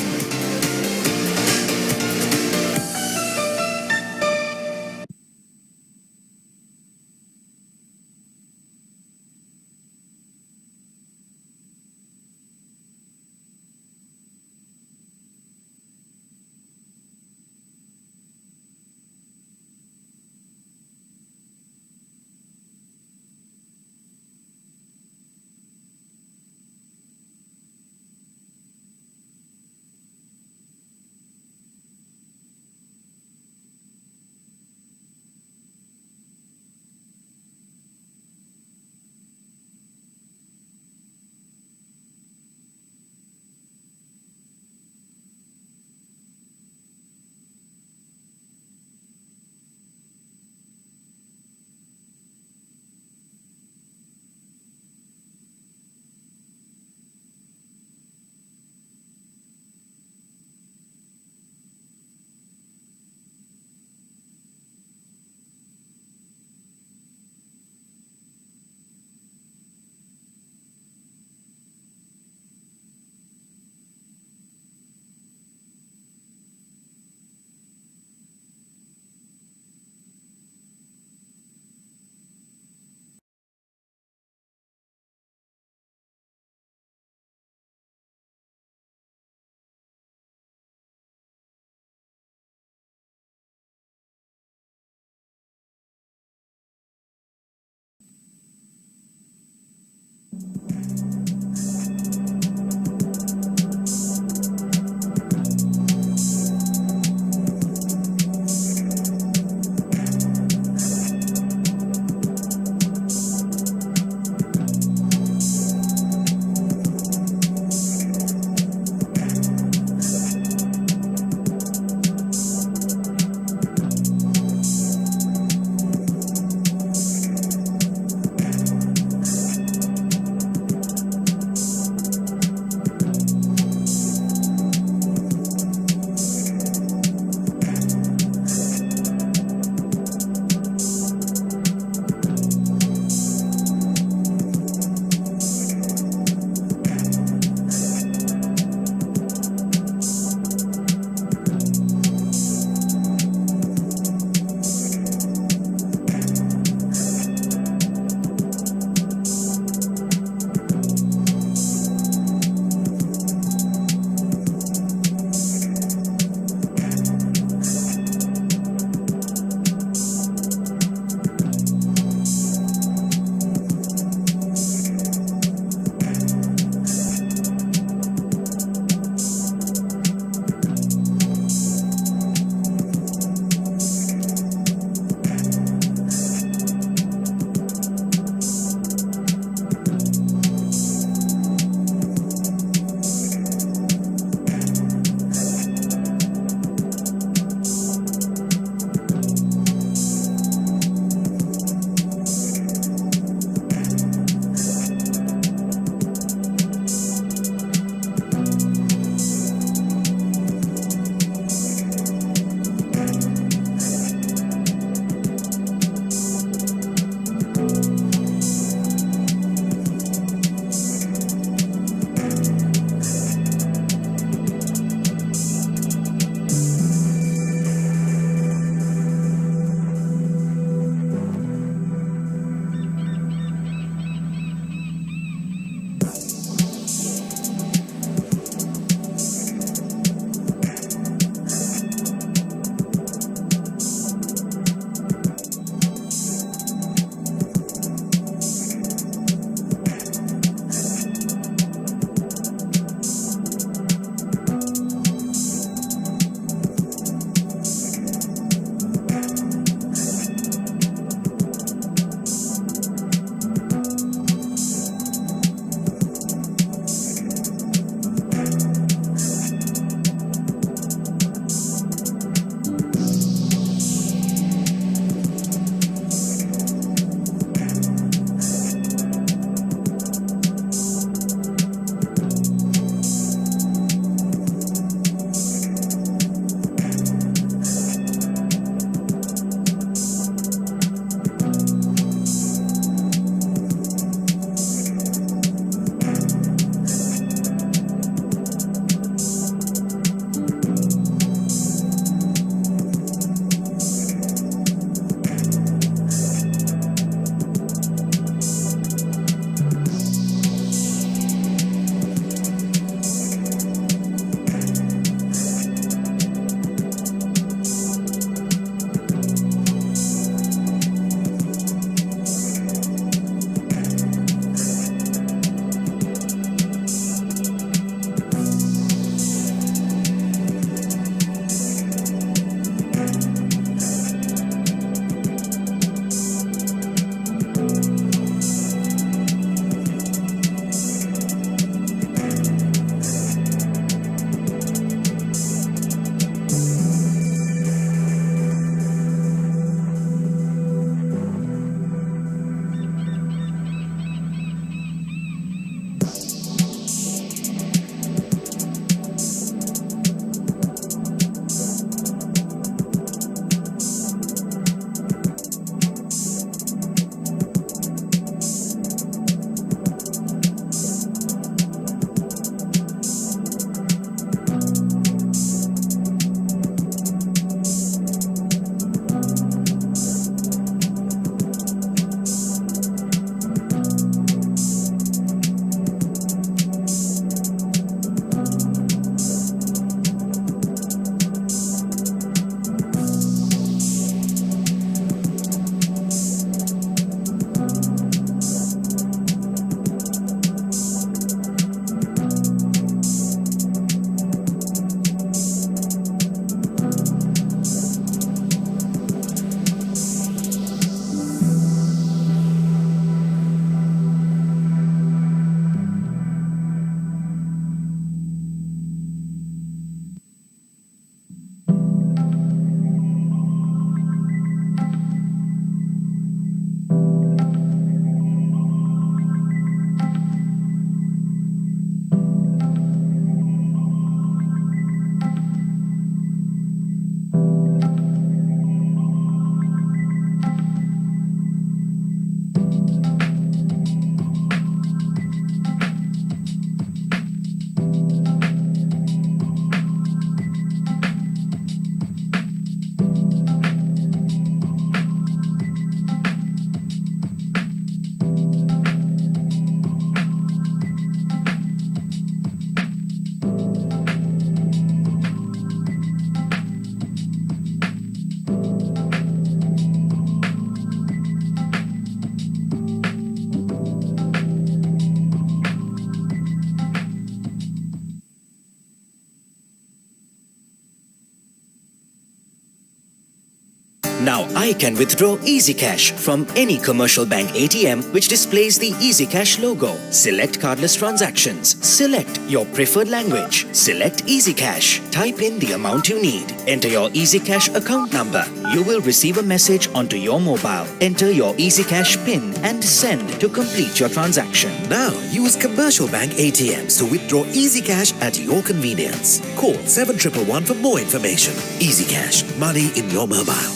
S3: I can withdraw Easy Cash from any commercial bank ATM which displays the Easy Cash logo. Select cardless transactions. Select your preferred language. Select Easy Cash. Type in the amount you need. Enter your Easy Cash account number. You will receive a message onto your mobile. Enter your Easy Cash PIN and send to complete your transaction.
S4: Now, use commercial bank ATMs to withdraw Easy Cash at your convenience. Call 7111 for more information. Easy Cash, money in your mobile.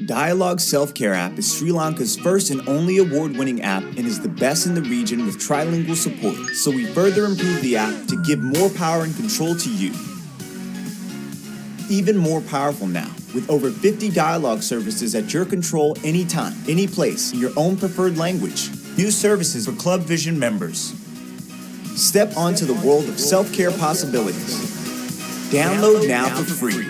S5: Dialog self-care app is Sri Lanka's first and only award-winning app and is the best in the region with trilingual support. So we further improved the app to give more power and control to you. Even more powerful now, with over 50 dialogue services at your control anytime, any place, in your own preferred language. New services for Club Vision members. Step onto the world of self-care possibilities. Download now for free.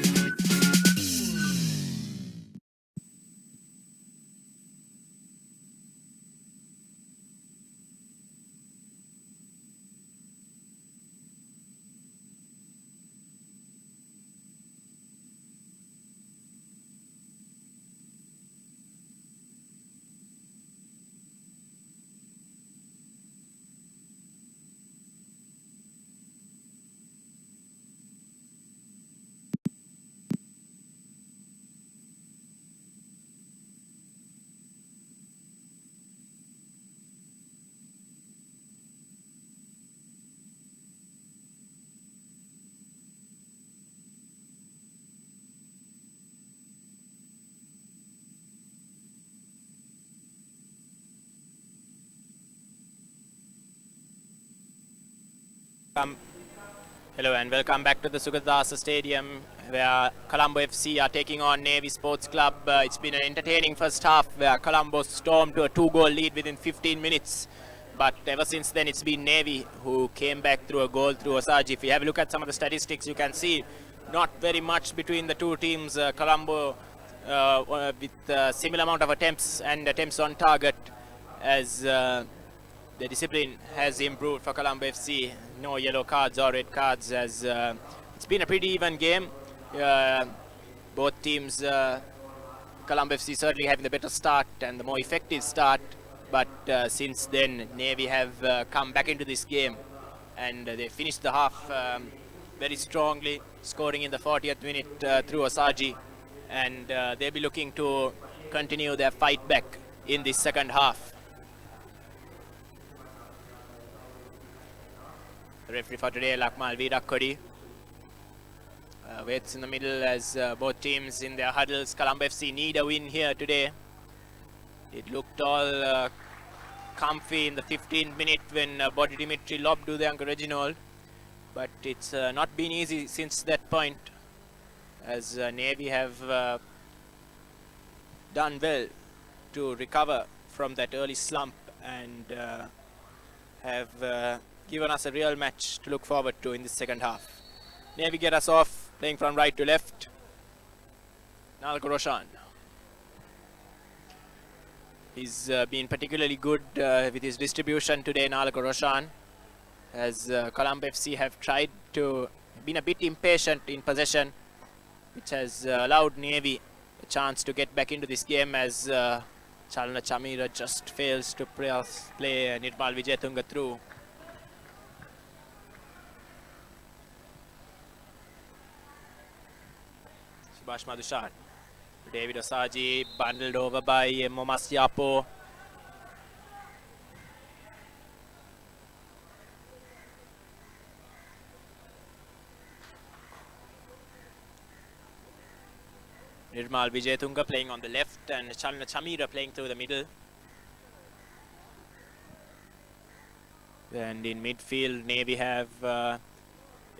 S2: Hello and welcome back to the Sugatdasa Stadium where Colombo FC are taking on Navy Sports Club. It's been an entertaining first half where Colombo stormed to a 2-goal lead within 15 minutes. But ever since then it's been Navy who came back through a goal through Osaji. If you have a look at some of the statistics, you can see not very much between the two teams. Colombo with a similar amount of attempts and attempts on target as the discipline has improved for Colombo FC. No yellow cards or red cards, as it's been a pretty even game. Both teams, Colombo FC certainly having the better start and the more effective start, but since then Navy have come back into this game and they finished the half very strongly, scoring in the 40th minute through Osaji, and they'll be looking to continue their fight back in the second half. Referee for today, Lakmal Vidakkodi, waits in the middle as both teams in their huddles. Colombo FC need a win here today. It looked all comfy in the 15th minute when Bodhi Dimitri lobbed to the Uncle Reginald, but it's not been easy since that point, as Navy have done well to recover from that early slump and have given us a real match to look forward to in the second half. Navy get us off, playing from right to left. Nalko Roshan. He's been particularly good with his distribution today, Nalko Roshan, as Colombo FC have tried to been a bit impatient in possession, which has allowed Navy a chance to get back into this game, as Chalana Chamira just fails to play Nirmal Vijayatunga through. Subhash Madushan. David Osaji bundled over by Momas Yapo. Nirmal Vijayatunga playing on the left and Chalana Chamira playing through the middle. And in midfield, Navy have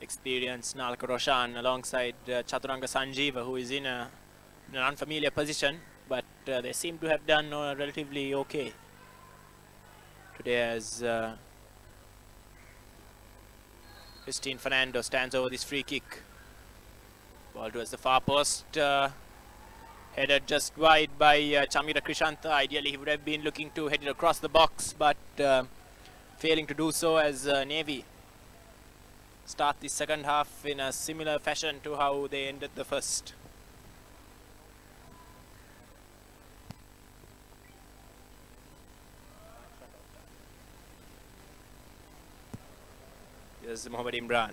S2: experienced Nalka Roshan alongside Chaturanga Sanjeeva, who is in an unfamiliar position, but they seem to have done relatively okay today, as Christine Fernando stands over this free kick. Ball towards the far post, headed just wide by Chamira Krishantha. Ideally he would have been looking to head it across the box, but failing to do so, as Navy start the second half in a similar fashion to how they ended the first. Here's Mohammad Imran.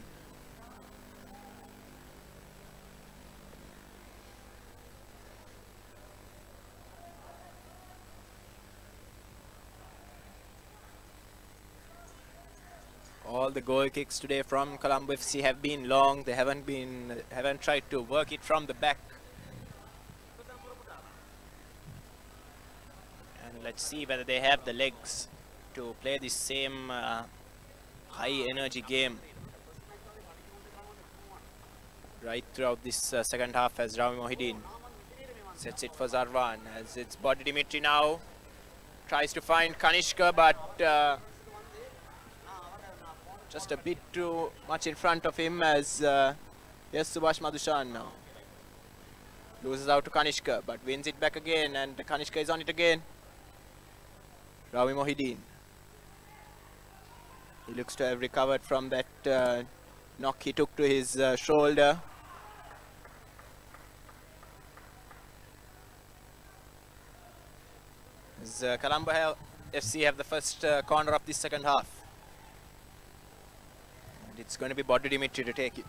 S2: All the goal kicks today from Colombo FC have been long. They haven't tried to work it from the back. And let's see whether they have the legs to play this same high energy game right throughout this second half, as Rami Mohideen sets it for Zarwan. As it's Body Dimitri now, tries to find Kanishka, but just a bit too much in front of him, as yes, Subhash Madhushan now loses out to Kanishka, but wins it back again, and Kanishka is on it again. Rami Mohideen, he looks to have recovered from that knock he took to his shoulder. As Colombo FC have the first corner of this second half. It's going to be Body Dimitri to take it.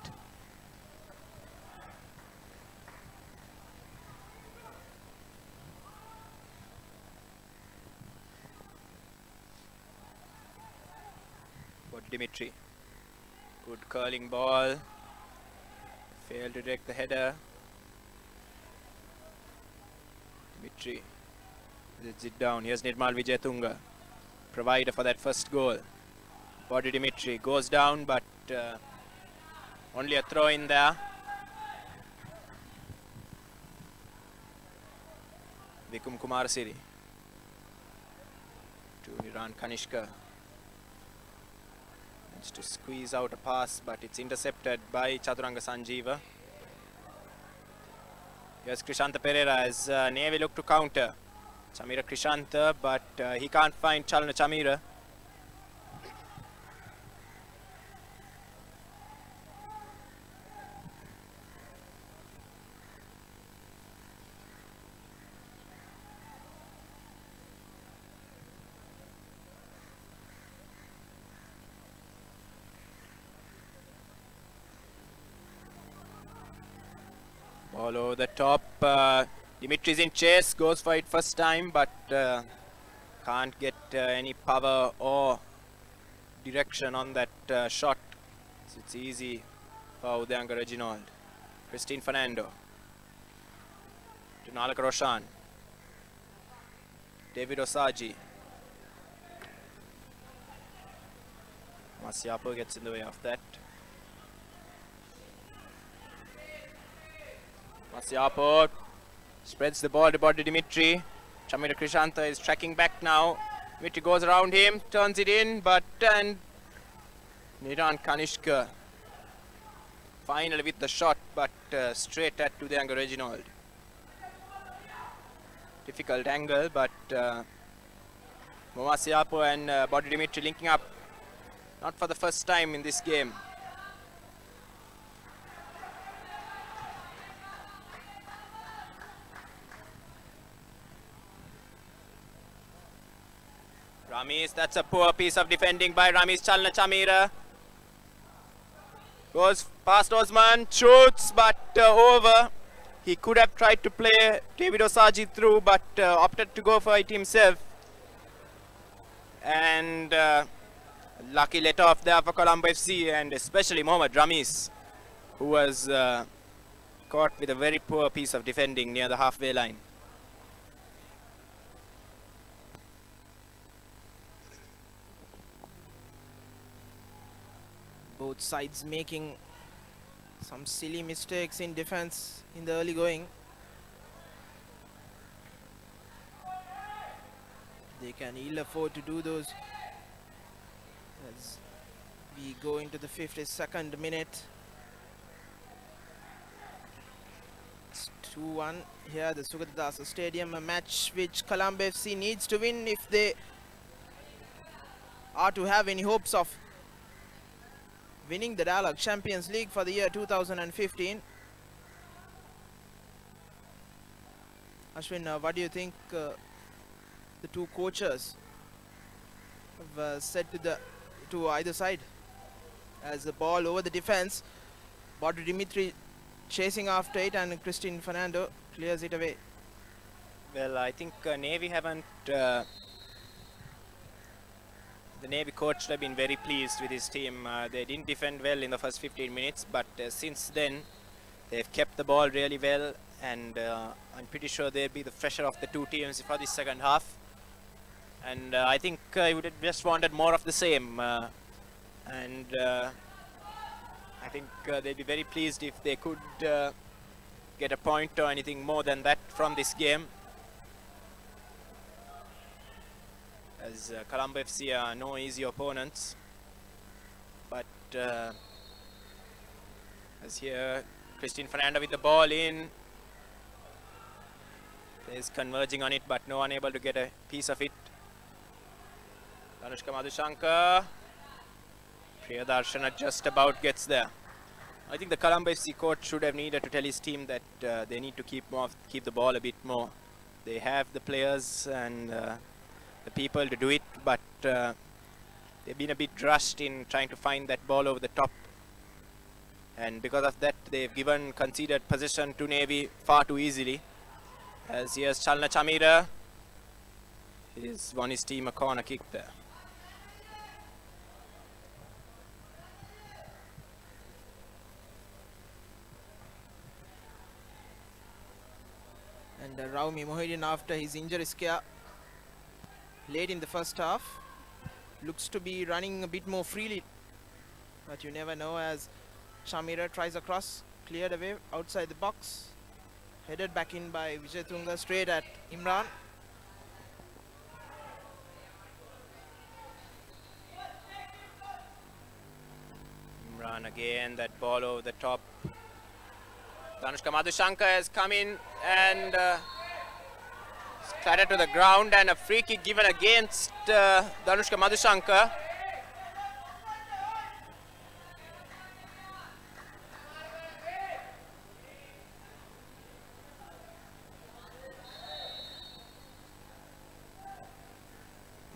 S2: Body Dimitri. Good curling ball. Failed to direct the header. Dimitri lets it down. Here's Nirmal Vijayatunga, provider for that first goal. Body Dimitri goes down, but only a throw in there. Vikum Kumarasiri to Iran Kanishka. Managed to squeeze out a pass, but it's intercepted by Chaturanga Sanjeeva. Here's Krishanta Pereira as Navy look to counter. Chamira Krishanta, but he can't find Chalna Chamira. All over the top. Dimitri's in chase, goes for it first time, but can't get any power or direction on that shot. So it's easy for Udayanga Reginald. Christine Fernando to Nalak Roshan. David Osaji. Masiapo gets in the way of that. Masiapo spreads the ball to Body Dimitri. Chamira Krishanta is tracking back now. Dimitri goes around him, turns it in, but and Niran Kanishka finally with the shot, but straight at Udayanga Reginald. Difficult angle, but Masiapo and Body Dimitri linking up, not for the first time in this game. Ramesh, that's a poor piece of defending by Ramesh. Chalna Chamira goes past Osman, shoots, but over. He could have tried to play David Osaji through, but opted to go for it himself. And lucky let off there for Colombo FC, and especially Mohammad Ramesh, who was caught with a very poor piece of defending near the halfway line.
S1: Both sides making some silly mistakes in defense in the early going. They can ill afford to do those as we go into the 52nd minute. It's 2-1 here at the Sugatadasa Stadium, a match which Colombo FC needs to win if they are to have any hopes of winning the Dialog Champions League for the year 2015. Ashwin, what do you think the two coaches have said to either side? as the ball over the defense. Bodu Dimitri chasing after it, and Christine Fernando clears it away.
S2: Well, I think Navy haven't... the Navy coach should have been very pleased with his team. They didn't defend well in the first 15 minutes, but since then they've kept the ball really well, and I'm pretty sure they'll be the fresher of the two teams for the second half. And I think I would have just wanted more of the same. And I think they'd be very pleased if they could get a point or anything more than that from this game. As Colombo FC are no easy opponents, but as here Christine Fernando with the ball in, is converging on it, but no one able to get a piece of it. Danushka Madhushankar, Priyadarshana just about gets there. I think the Colombo FC coach should have needed to tell his team that they need to keep the ball a bit more. They have the players and the people to do it, but they've been a bit rushed in trying to find that ball over the top, and because of that they've conceded possession to Navy far too easily. As here's Chalna Chamira, he's won his team a corner kick there.
S1: And Raumi Mohidin, after his injury scare late in the first half, looks to be running a bit more freely, but you never know, as Shamira tries a cross, cleared away outside the box, headed back in by Vijay Tunga straight at Imran.
S2: Imran again, that ball over the top. Danushka Madhushankar has come in and clattered to the ground, and a free kick given against Danushka Madhushankar.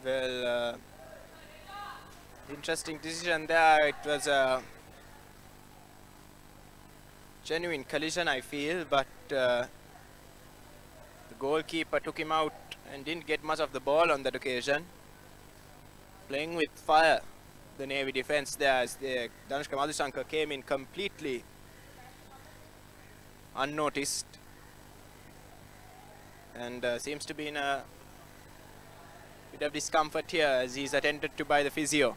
S2: Well, interesting decision there. It was a genuine collision, I feel, but the goalkeeper took him out and didn't get much of the ball on that occasion. Playing with fire, the Navy defense there, as Danushka Madhushankar came in completely unnoticed, and seems to be in a bit of discomfort here as he's attended to by the physio.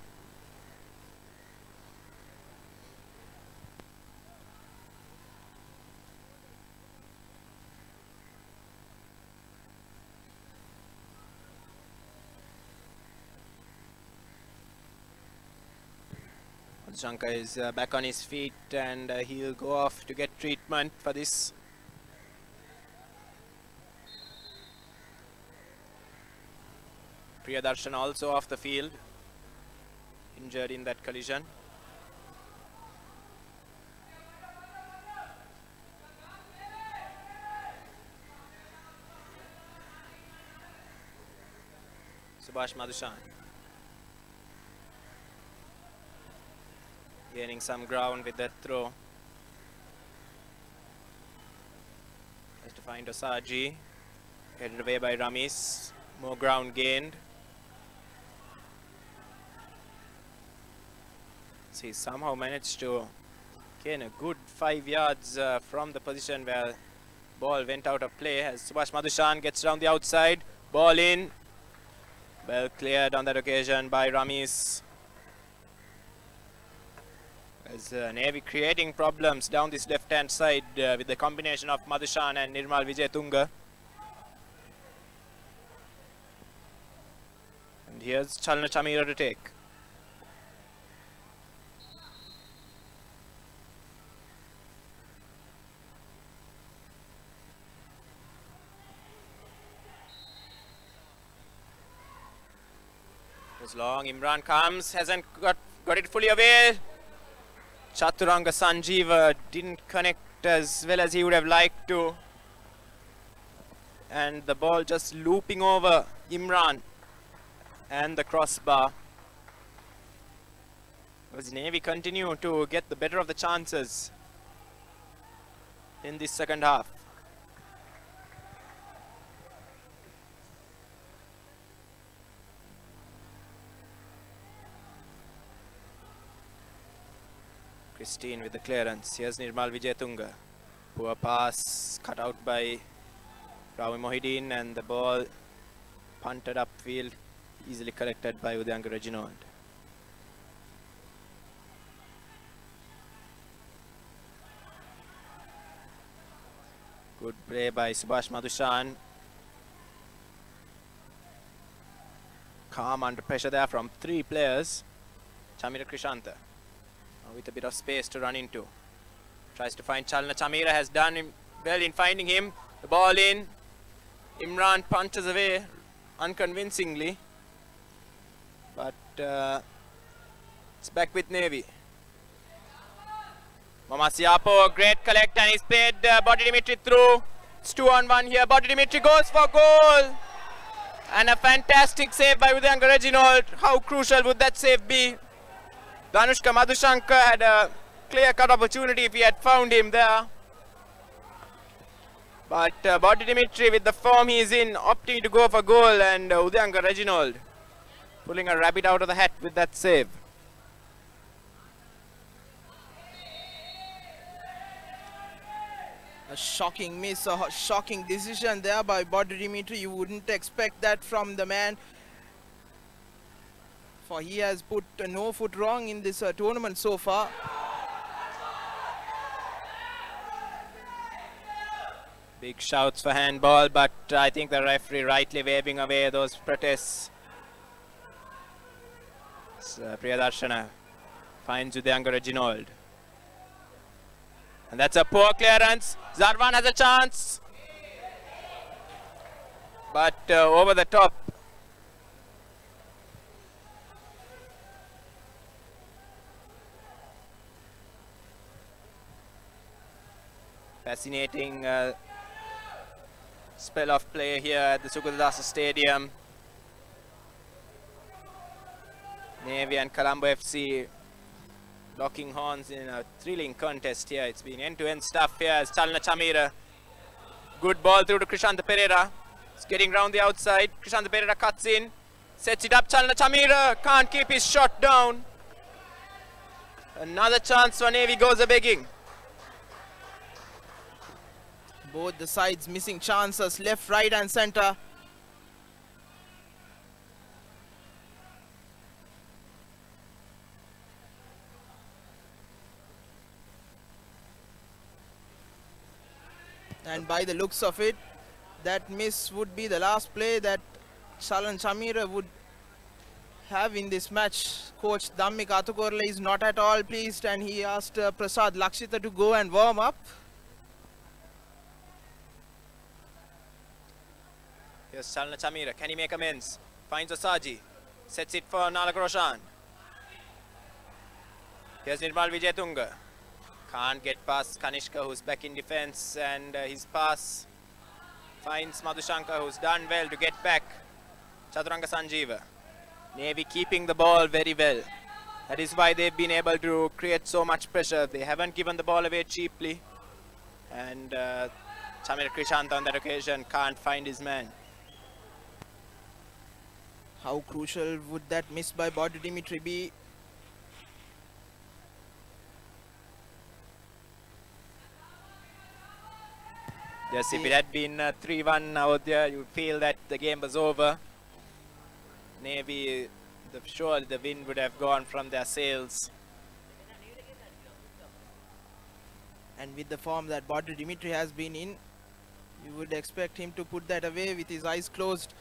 S2: Shankar is back on his feet, and he'll go off to get treatment for this. Priyadarshan also off the field, injured in that collision. Subhash Madhushan gaining some ground with that throw. Has to find Osaji, headed away by Ramis. More ground gained. So he somehow managed to gain a good 5 yards from the position where ball went out of play, as Subhash Madhushan gets around the outside. Ball in. Well cleared on that occasion by Ramis. As Navy creating problems down this left-hand side with the combination of Madhushan and Nirmal Vijay Tunga. And here's Chalna Chamira to take. As long, Imran comes, hasn't got it fully away. Chaturanga Sanjeeva didn't connect as well as he would have liked to. And the ball just looping over Imran and the crossbar. Because Navy continue to get the better of the chances in this second half. Christine with the clearance. Here's Nirmal Vijayatunga. Poor pass cut out by Ravi Mohideen, and the ball punted upfield, easily collected by Udayanga Reginald. Good play by Subhash Madhushan. Calm under pressure there from 3 players. Chamira Krishanta with a bit of space to run into. Tries to find Chalna. Chamira has done him well in finding him. The ball in. Imran punches away unconvincingly. But it's back with Navy. Mama Siapo, great collect, and he's played Body Dimitri through. It's 2-on-1 here. Body Dimitri goes for goal. And a fantastic save by Udayanga Reginald. How crucial would that save be? Danushka Madhushankar had a clear-cut opportunity if he had found him there. But Body Dimitri, with the form he is in, opting to go for goal, and Udayanga Reginald pulling a rabbit out of the hat with that save.
S1: A shocking miss, a shocking decision there by Body Dimitri. You wouldn't expect that from the man, for he has put no foot wrong in this tournament so far.
S2: Big shouts for handball, but I think the referee rightly waving away those protests. Priyadarshana finds Udayanga Reginald. And that's a poor clearance. Zarwan has a chance. But over the top. Fascinating spell of play here at the Sukadasa Stadium. Navy and Colombo FC locking horns in a thrilling contest here. It's been end-to-end stuff here as Chalna Chamira. Good ball through to Krishanta Pereira. It's getting round the outside. Krishanta Pereira cuts in. Sets it up. Chalna Chamira can't keep his shot down. Another chance for Navy goes a-begging.
S1: Both the sides missing chances, left, right and center. And by the looks of it, that miss would be the last play that Chalan Chamira would have in this match. Coach Dhammik Atukorla is not at all pleased, and he asked Prasad Lakshita to go and warm up.
S2: Here's Chalna Chamira. Can he make amends? Finds Osaji. Sets it for Nalak Roshan. Here's Nirmal Vijayatunga. Can't get past Kanishka, who's back in defense, and his pass finds Madhushankar, who's done well to get back. Chaturanga Sanjeeva. Navy keeping the ball very well. That is why they've been able to create so much pressure. They haven't given the ball away cheaply. And Chamira Krishanta on that occasion can't find his man.
S1: How crucial would that miss by Body Dimitri be?
S2: Yes, if it had been 3-1 out there, you would feel that the game was over. Navy, surely the wind would have gone from their sails.
S1: And with the form that Body Dimitri has been in, you would expect him to put that away with his eyes closed.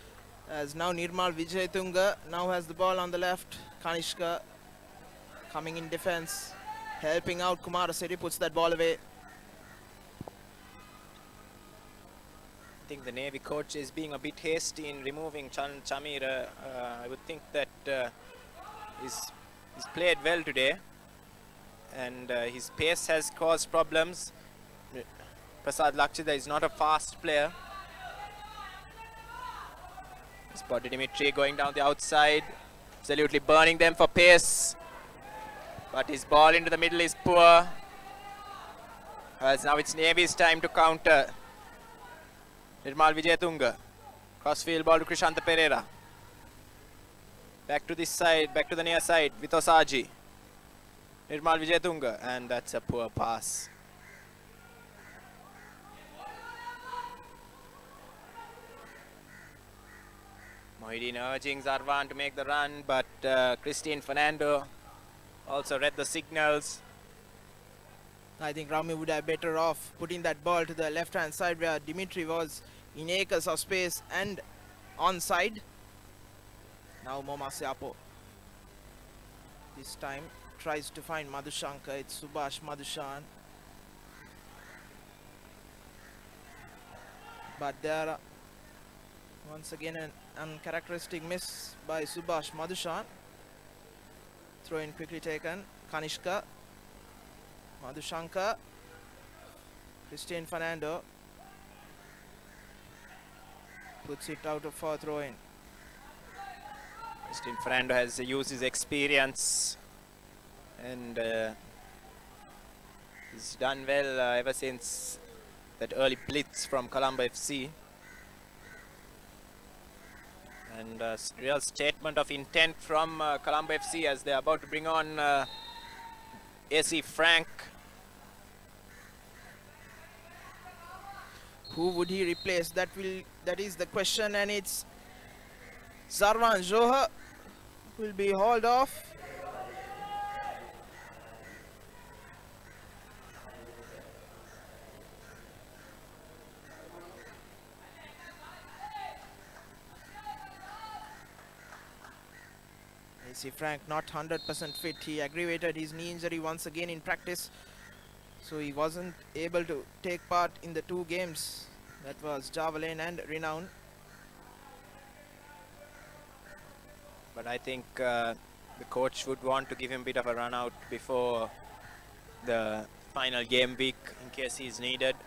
S1: As now Nirmal Vijayatunga now has the ball on the left. Kanishka coming in defense, helping out. Kumara Seri puts that ball away.
S2: I think the Navy coach is being a bit hasty in removing Chamira. I would think that he's played well today, and his pace has caused problems. Prasad Lakshita is not a fast player. This Body Dimitri going down the outside, absolutely burning them for pace. But his ball into the middle is poor. As now it's Navy's time to counter. Nirmal Wijayatunga. Crossfield ball to Krishanta Pereira. Back to this side, back to the near side with Osaji. Nirmal Wijayatunga, and that's a poor pass. Mohideen urging Zarwan to make the run, but Christine Fernando also read the signals.
S1: I think Rami would have better off putting that ball to the left-hand side where Dimitri was in acres of space and onside. Now Momasiapo this time tries to find Madhushankar. It's Subhash Madhushan. But there are once again an uncharacteristic miss by Subhash Madhushan. Throw in quickly taken. Kanishka. Madhushankar. Christine Fernando. Puts it out for throw in.
S2: Christine Fernando has used his experience and he's done well ever since that early blitz from Colombo FC. And a real statement of intent from Colombo FC as they're about to bring on AC Frank.
S1: Who would he replace? That is the question, and it's Zarwan Johar will be hauled off. AC Frank not 100% fit. He aggravated his knee injury once again in practice, so he wasn't able to take part in the two games. That was Javelin and Renown.
S2: But I think the coach would want to give him a bit of a run out before the final game week in case he's needed.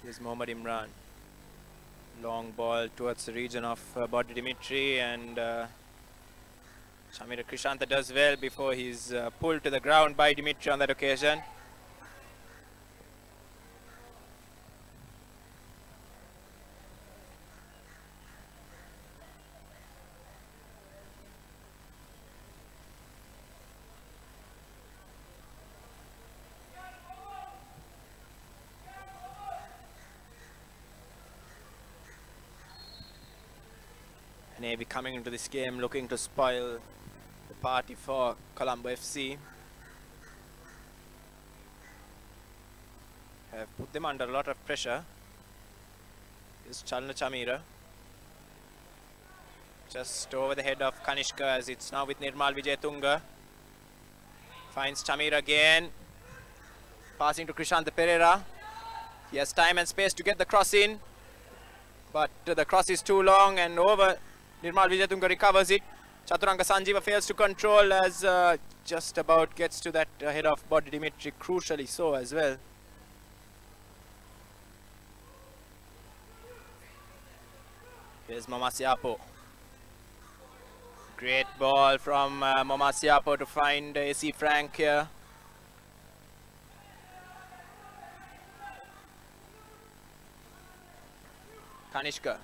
S2: Here's Mohammad Imran. Long ball towards the region of Body Dimitri, and Shamira Krishanta does well before he's pulled to the ground by Dimitri on that occasion. Navy coming into this game looking to spoil the party for Colombo FC. Have put them under a lot of pressure. Here's Chalna Chamira. Just over the head of Kanishka as it's now with Nirmal Wijayatunga. Finds Chamira again. Passing to Krishanta Pereira. He has time and space to get the cross in, but the cross is too long and over. Nirmal Wijayatunga recovers it. Chaturanga Sanjeeva fails to control as just about gets to that head of Body Dimitri, crucially so as well. Here's Momasiapo. Great ball from Momasiapo to find AC Frank here. Kanishka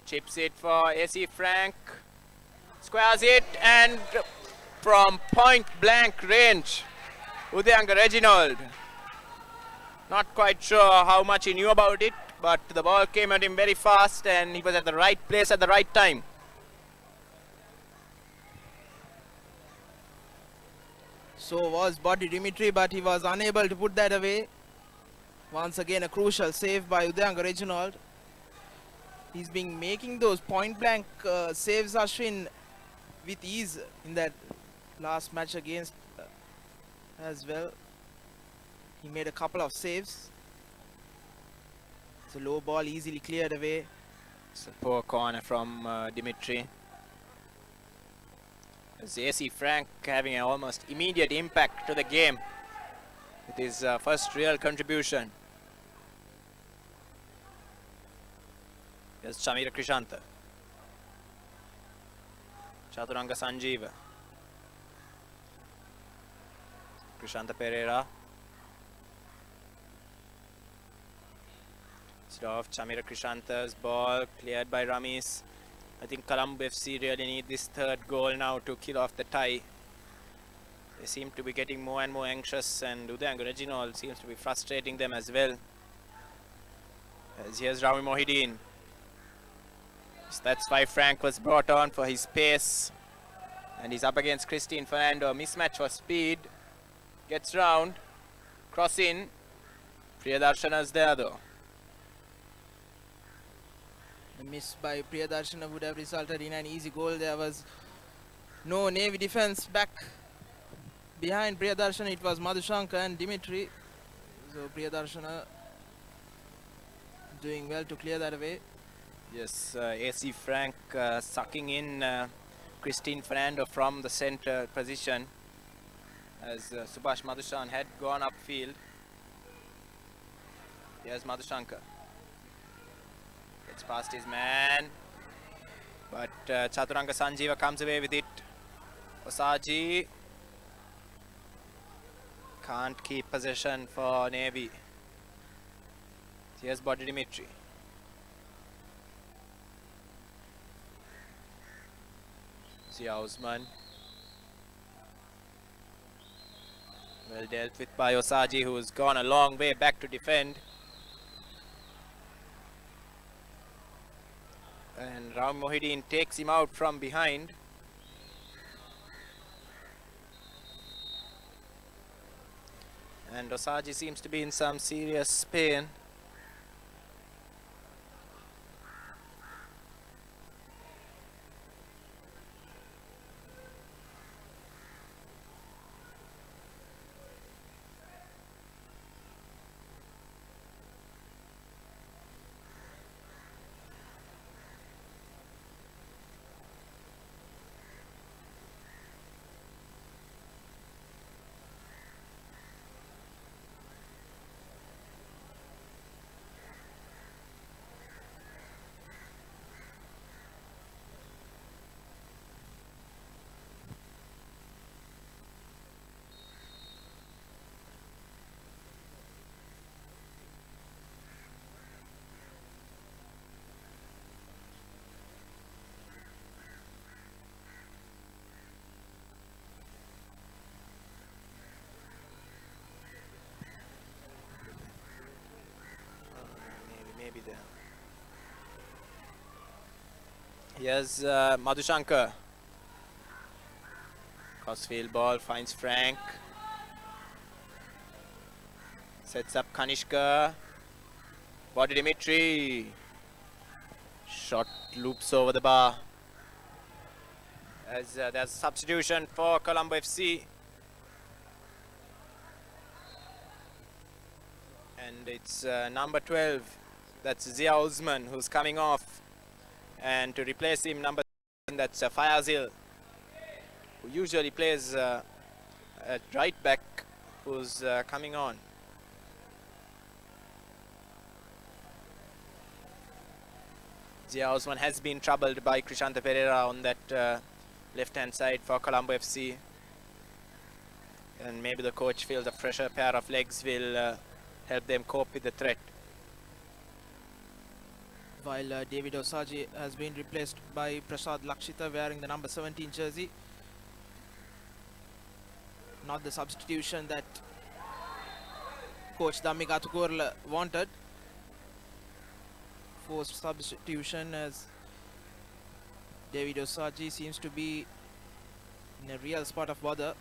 S2: chips it for AC Frank, squares it, and from point blank range, Udayanga Reginald. Not quite sure how much he knew about it, but the ball came at him very fast and he was at the right place at the right time.
S1: So was Body Dimitri, but he was unable to put that away. Once again a crucial save by Udayanga Reginald. He's been making those point blank saves, Ashwin, with ease in that last match against as well. He made a couple of saves. It's a low ball easily cleared away.
S2: It's a poor corner from Dimitri. As AC Frank having an almost immediate impact to the game with his first real contribution. Here's Chamira Krishanta. Chaturanga Sanjeeva. Krishanta Pereira. It's off Chamira Krishanta's ball, cleared by Ramis. I think Colombo FC really need this third goal now to kill off the tie. They seem to be getting more and more anxious, and Udayango Reginald seems to be frustrating them as well. As here's Rami Mohideen. So that's why Frank was brought on, for his pace. And he's up against Christine Fernando. Mismatch for speed. Gets round. Cross in. Priyadarshana's there though.
S1: The miss by Priyadarshana would have resulted in an easy goal. There was no Navy defense back behind Priyadarshana. It was Madhushanka and Dimitri. So Priyadarshana doing well to clear that away.
S2: Yes, AC Frank sucking in Christine Fernando from the center position, as Subhash Madhushan had gone upfield. Here's Madhushanka. Gets past his man, but Chaturanga Sanjeeva comes away with it. Osaji can't keep possession for Navy. Here's Body Dimitri. Zia Usman. Well dealt with by Osaji, who's gone a long way back to defend. And Ram Mohideen takes him out from behind. And Osaji seems to be in some serious pain. Maybe there. Here's Madhushankar. Crossfield ball finds Frank. Sets up Kanishka. Body Dimitri. Shot loops over the bar. As there's substitution for Colombo FC. And it's number 12. That's Zia Usman, who's coming off. And to replace him, number 7, that's Fayazil, who usually plays at right back, who's coming on. Zia Usman has been troubled by Krishanta Pereira on that left-hand side for Colombo FC. And maybe the coach feels a fresher pair of legs will help them cope with the threat.
S1: While David Osaji has been replaced by Prasad Lakshita wearing the number 17 jersey. Not the substitution that coach Dhammika Tukurla wanted. Forced substitution, as David Osaji seems to be in a real spot of bother.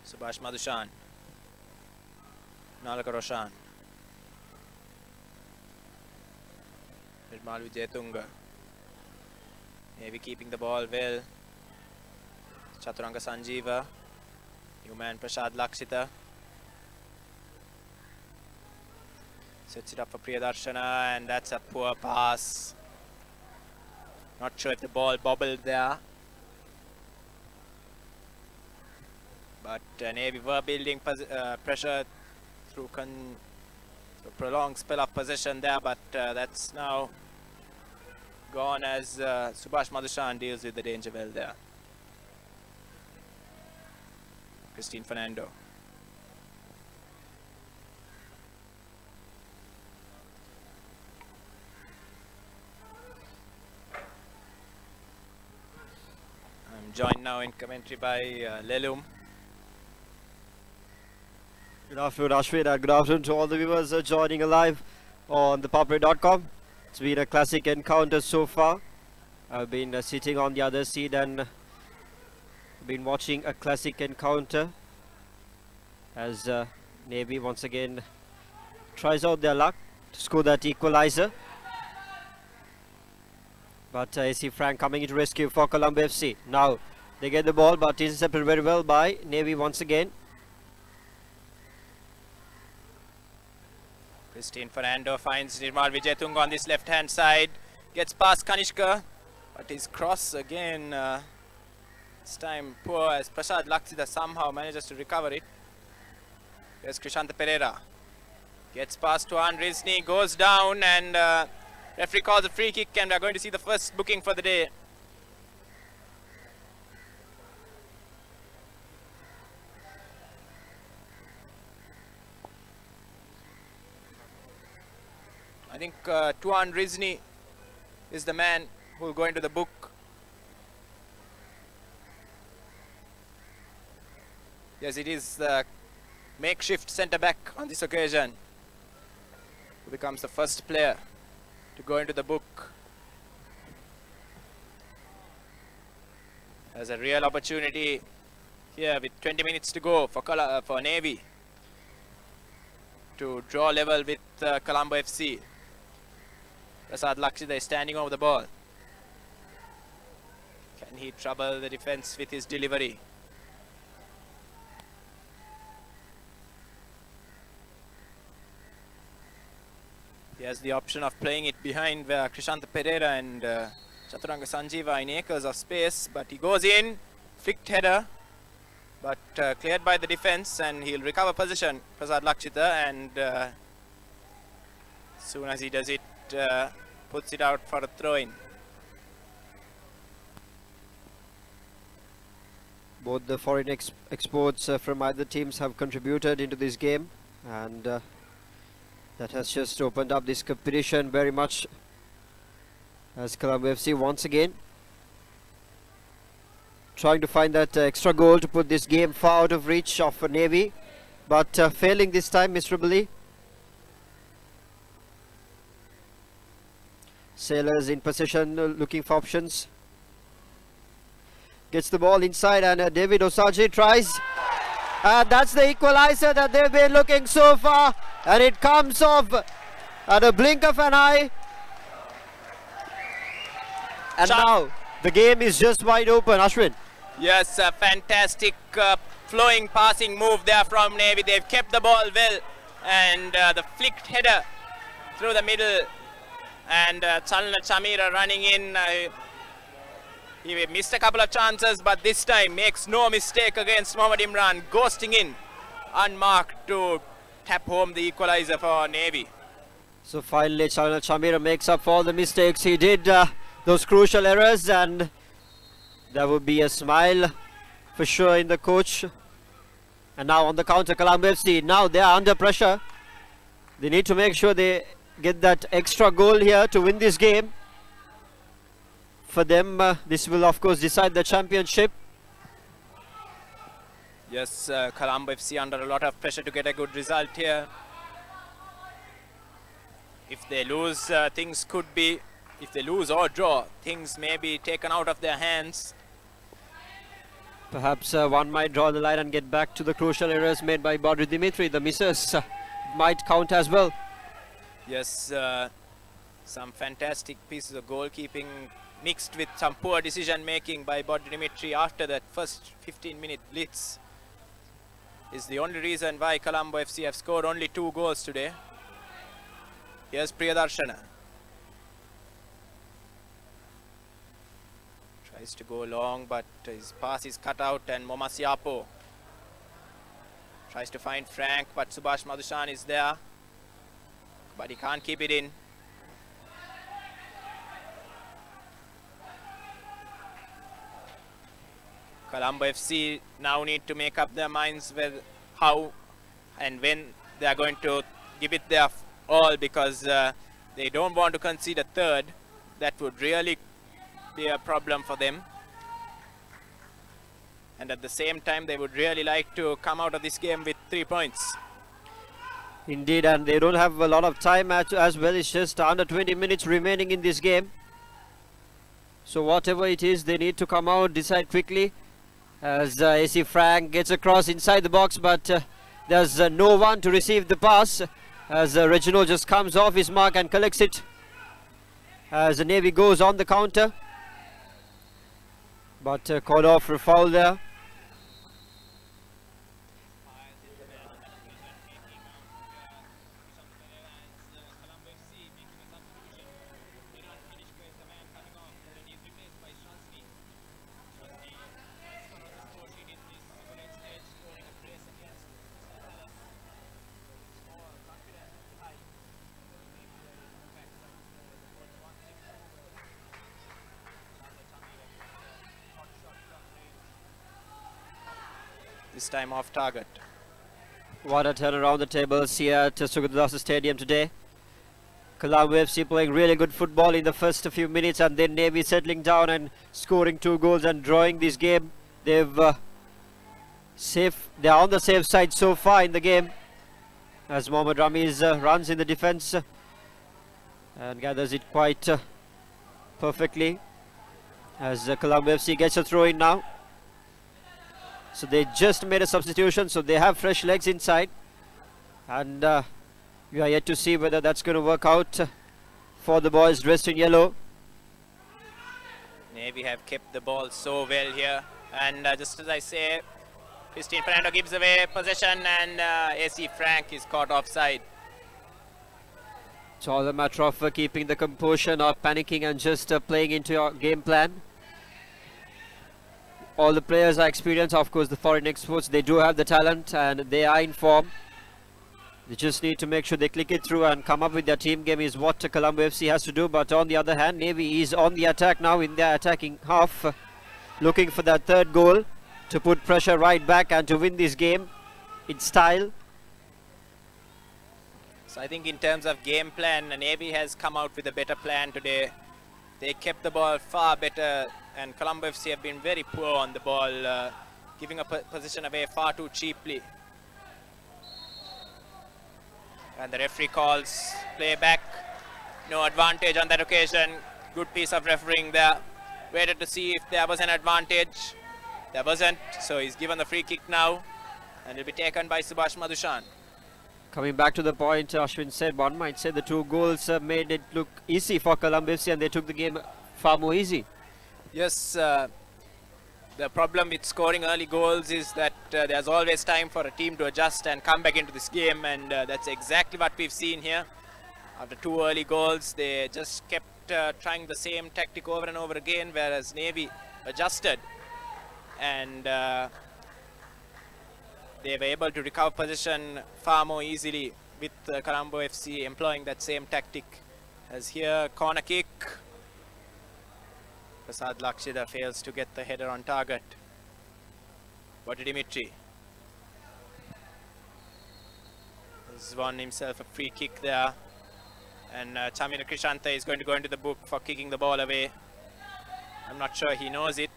S2: Subhash Madhushan. Nalaka Roshan. Nirmal Vijayatunga. Maybe keeping the ball well. Chaturanga Sanjeeva. New man Prasad Lakshita. Sets it up for Priyadarshana, and that's a poor pass. Not sure if the ball bobbled there. But Navy were building pressure through prolonged spell of possession there, but that's now gone as Subhash Madhushan deals with the danger well there. Christine Fernando. I'm joined now in commentary by Lelum.
S7: Good afternoon, Ashwin, and good afternoon to all the viewers joining live on ThePapare.com. It's been a classic encounter so far. I've been sitting on the other seat and been watching a classic encounter as Navy once again tries out their luck to score that equalizer. But AC Frank coming into rescue for Colombo FC. Now they get the ball, but intercepted very well by Navy once again.
S2: Christine Fernando finds Nirmal Vijayatunga on this left hand side, gets past Kanishka, but his cross again this time poor as Prasad Laksita somehow manages to recover it. Here's Krishanta Pereira, gets past to Ann Rizni, goes down, and referee calls a free kick, and we are going to see the first booking for the day. I think Tuan Rizni is the man who will go into the book. Yes, it is the makeshift centre-back on this occasion who becomes the first player to go into the book. There's a real opportunity here with 20 minutes to go for Navy to draw level with Colombo FC. Prasad Lakshita is standing over the ball. Can he trouble the defense with his delivery? He has the option of playing it behind Krishanta Pereira and Chaturanga Sanjeeva in acres of space, but he goes in, flicked header, but cleared by the defense, and he'll recover position, Prasad Lakshita, and as soon as he does it, puts it out for a throw-in.
S7: Both the foreign exports from either teams have contributed into this game, and that has just opened up this competition very much as Colombo FC once again trying to find that extra goal to put this game far out of reach of Navy, but failing this time miserably. Sailors in possession, looking for options. Gets the ball inside, and David Osaji tries. And that's the equalizer that they've been looking so far. And it comes off at a blink of an eye. And now the game is just wide open, Ashwin.
S2: Yes, a fantastic flowing passing move there from Navy. They've kept the ball well, and the flicked header through the middle. And Chalna Chamira running in. He missed a couple of chances, but this time makes no mistake against Mohammad Imran, ghosting in unmarked to tap home the equalizer for Navy.
S7: So finally Chalna Chamira makes up for all the mistakes he did, those crucial errors, and there would be a smile for sure in the coach. And now on the counter, Colombo FC, now they are under pressure. They need to make sure they get that extra goal here to win this game. For them, this will of course decide the championship.
S2: Yes, Colombo FC under a lot of pressure to get a good result here. If they lose, things could be, if they lose or draw, things may be taken out of their hands.
S7: Perhaps one might draw the line and get back to the crucial errors made by Badri Dimitri. The misses might count as well.
S2: Yes, some fantastic pieces of goalkeeping mixed with some poor decision making by Badri Dimitri after that first 15-minute blitz is the only reason why Colombo FC have scored only 2 goals today. Here's Priyadarshana. Tries to go long, but his pass is cut out, and Momasiapo Tries to find Frank, but Subhash Madhushan is there. But he can't keep it in. Colombo FC now need to make up their minds with how and when they are going to give it their all, because they don't want to concede a third. That would really be a problem for them. And at the same time, they would really like to come out of this game with 3 points.
S7: Indeed, and they don't have a lot of time as well. It's just under 20 minutes remaining in this game. So whatever it is, they need to come out, decide quickly. As AC Frank gets across inside the box, but there's no one to receive the pass. As Reginald just comes off his mark and collects it. As the Navy goes on the counter. But called off for a foul there.
S2: This time off target.
S7: What a turn around the tables here at Sugadasa Stadium today. Colombo FC playing really good football in the first few minutes, and then Navy settling down and scoring 2 goals and drawing this game. They're on the safe side so far in the game, as Mohammad Ramiz runs in the defense and gathers it quite perfectly, as Colombo FC gets a throw in now. So they just made a substitution, so they have fresh legs inside, and we are yet to see whether that's going to work out for the boys dressed in yellow.
S2: Navy have kept the ball so well here, and just as I say, Christine Fernando gives away possession, and AC Frank is caught offside.
S7: It's all a matter of keeping the composure, not panicking, and just playing into your game plan. All the players are experienced. Of course, the foreign exports, they do have the talent and they are in form. They just need to make sure they click it through and come up with their team game is what Colombo FC has to do. But on the other hand, Navy is on the attack now in their attacking half, looking for that third goal to put pressure right back and to win this game in style.
S2: So I think in terms of game plan, Navy has come out with a better plan today. They kept the ball far better, and Colombo FC have been very poor on the ball, giving a position away far too cheaply. And the referee calls play back. No advantage on that occasion. Good piece of refereeing there. Waited to see if there was an advantage. There wasn't, so he's given the free kick now, and it'll be taken by Subhash Madhushan.
S7: Coming back to the point Ashwin said, one might say the 2 goals made it look easy for Colombo FC, and they took the game far more easy.
S2: Yes, the problem with scoring early goals is that there's always time for a team to adjust and come back into this game, and that's exactly what we've seen here. After 2 early goals, they just kept trying the same tactic over and over again, whereas Navy adjusted, and they were able to recover possession far more easily with Colombo FC employing that same tactic. As here, corner kick. Prasad Lakshida fails to get the header on target. What Dimitri has won himself a free kick there, and Chamira Krishanta is going to go into the book for kicking the ball away. I'm not sure he knows it.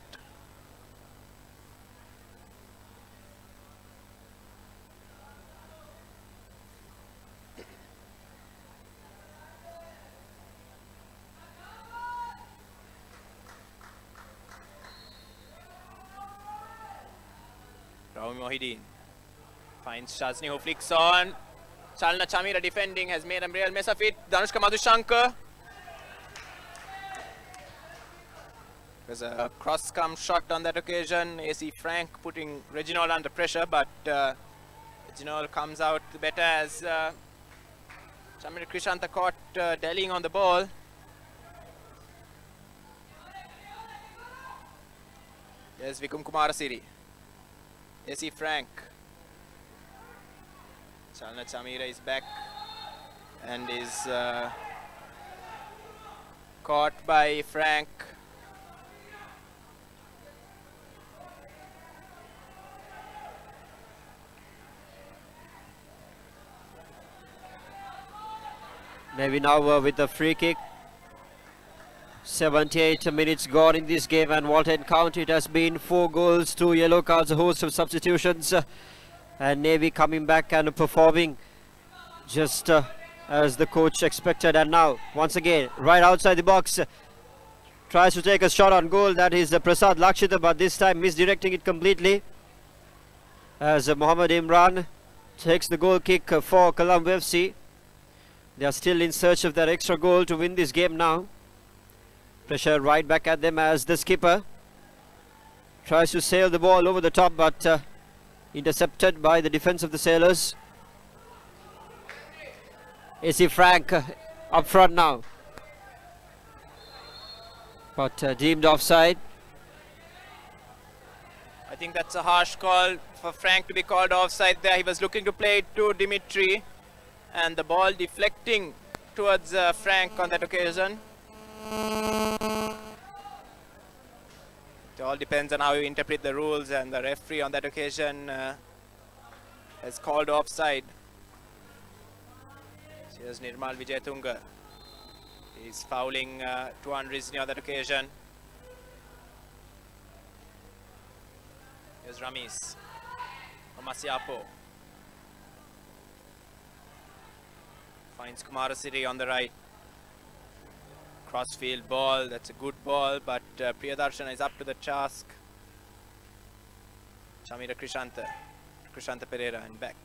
S2: Raul Mohideen finds Shazni, who flicks on. Chalna Chamira defending, has made a real mess of it. Danushka Madhushankar. There's a cross-come shot on that occasion. AC Frank putting Reginald under pressure, but Reginald comes out better as Chamira Krishanta caught dallying on the ball. There's Vikum Kumarasiri. AC Frank. Chalna Chamira is back and is caught by Frank.
S7: Maybe now with the free kick. 78 minutes gone in this game, and what encounter it has been. 4 goals, 2 yellow cards, a host of substitutions, and Navy coming back and performing just as the coach expected. And now once again right outside the box, tries to take a shot on goal. That is Prasad Lakshita, but this time misdirecting it completely as Mohammad Imran takes the goal kick for Colombo FC. They are still in search of that extra goal to win this game now. Pressure right back at them as the skipper tries to sail the ball over the top, but intercepted by the defense of the Sailors. AC Frank up front now, but deemed offside.
S2: I think that's a harsh call for Frank to be called offside there. He was looking to play it to Dimitri, and the ball deflecting towards Frank on that occasion. It all depends on how you interpret the rules, and the referee on that occasion has called offside. Here's Nirmal Vijayatunga. He's fouling Tuan Rizni on that occasion. Here's Ramis. Omasiapo finds Kumarasiri on the right. Crossfield ball, that's a good ball, but Priyadarshana is up to the task. Chamira Krishanta Pereira and back.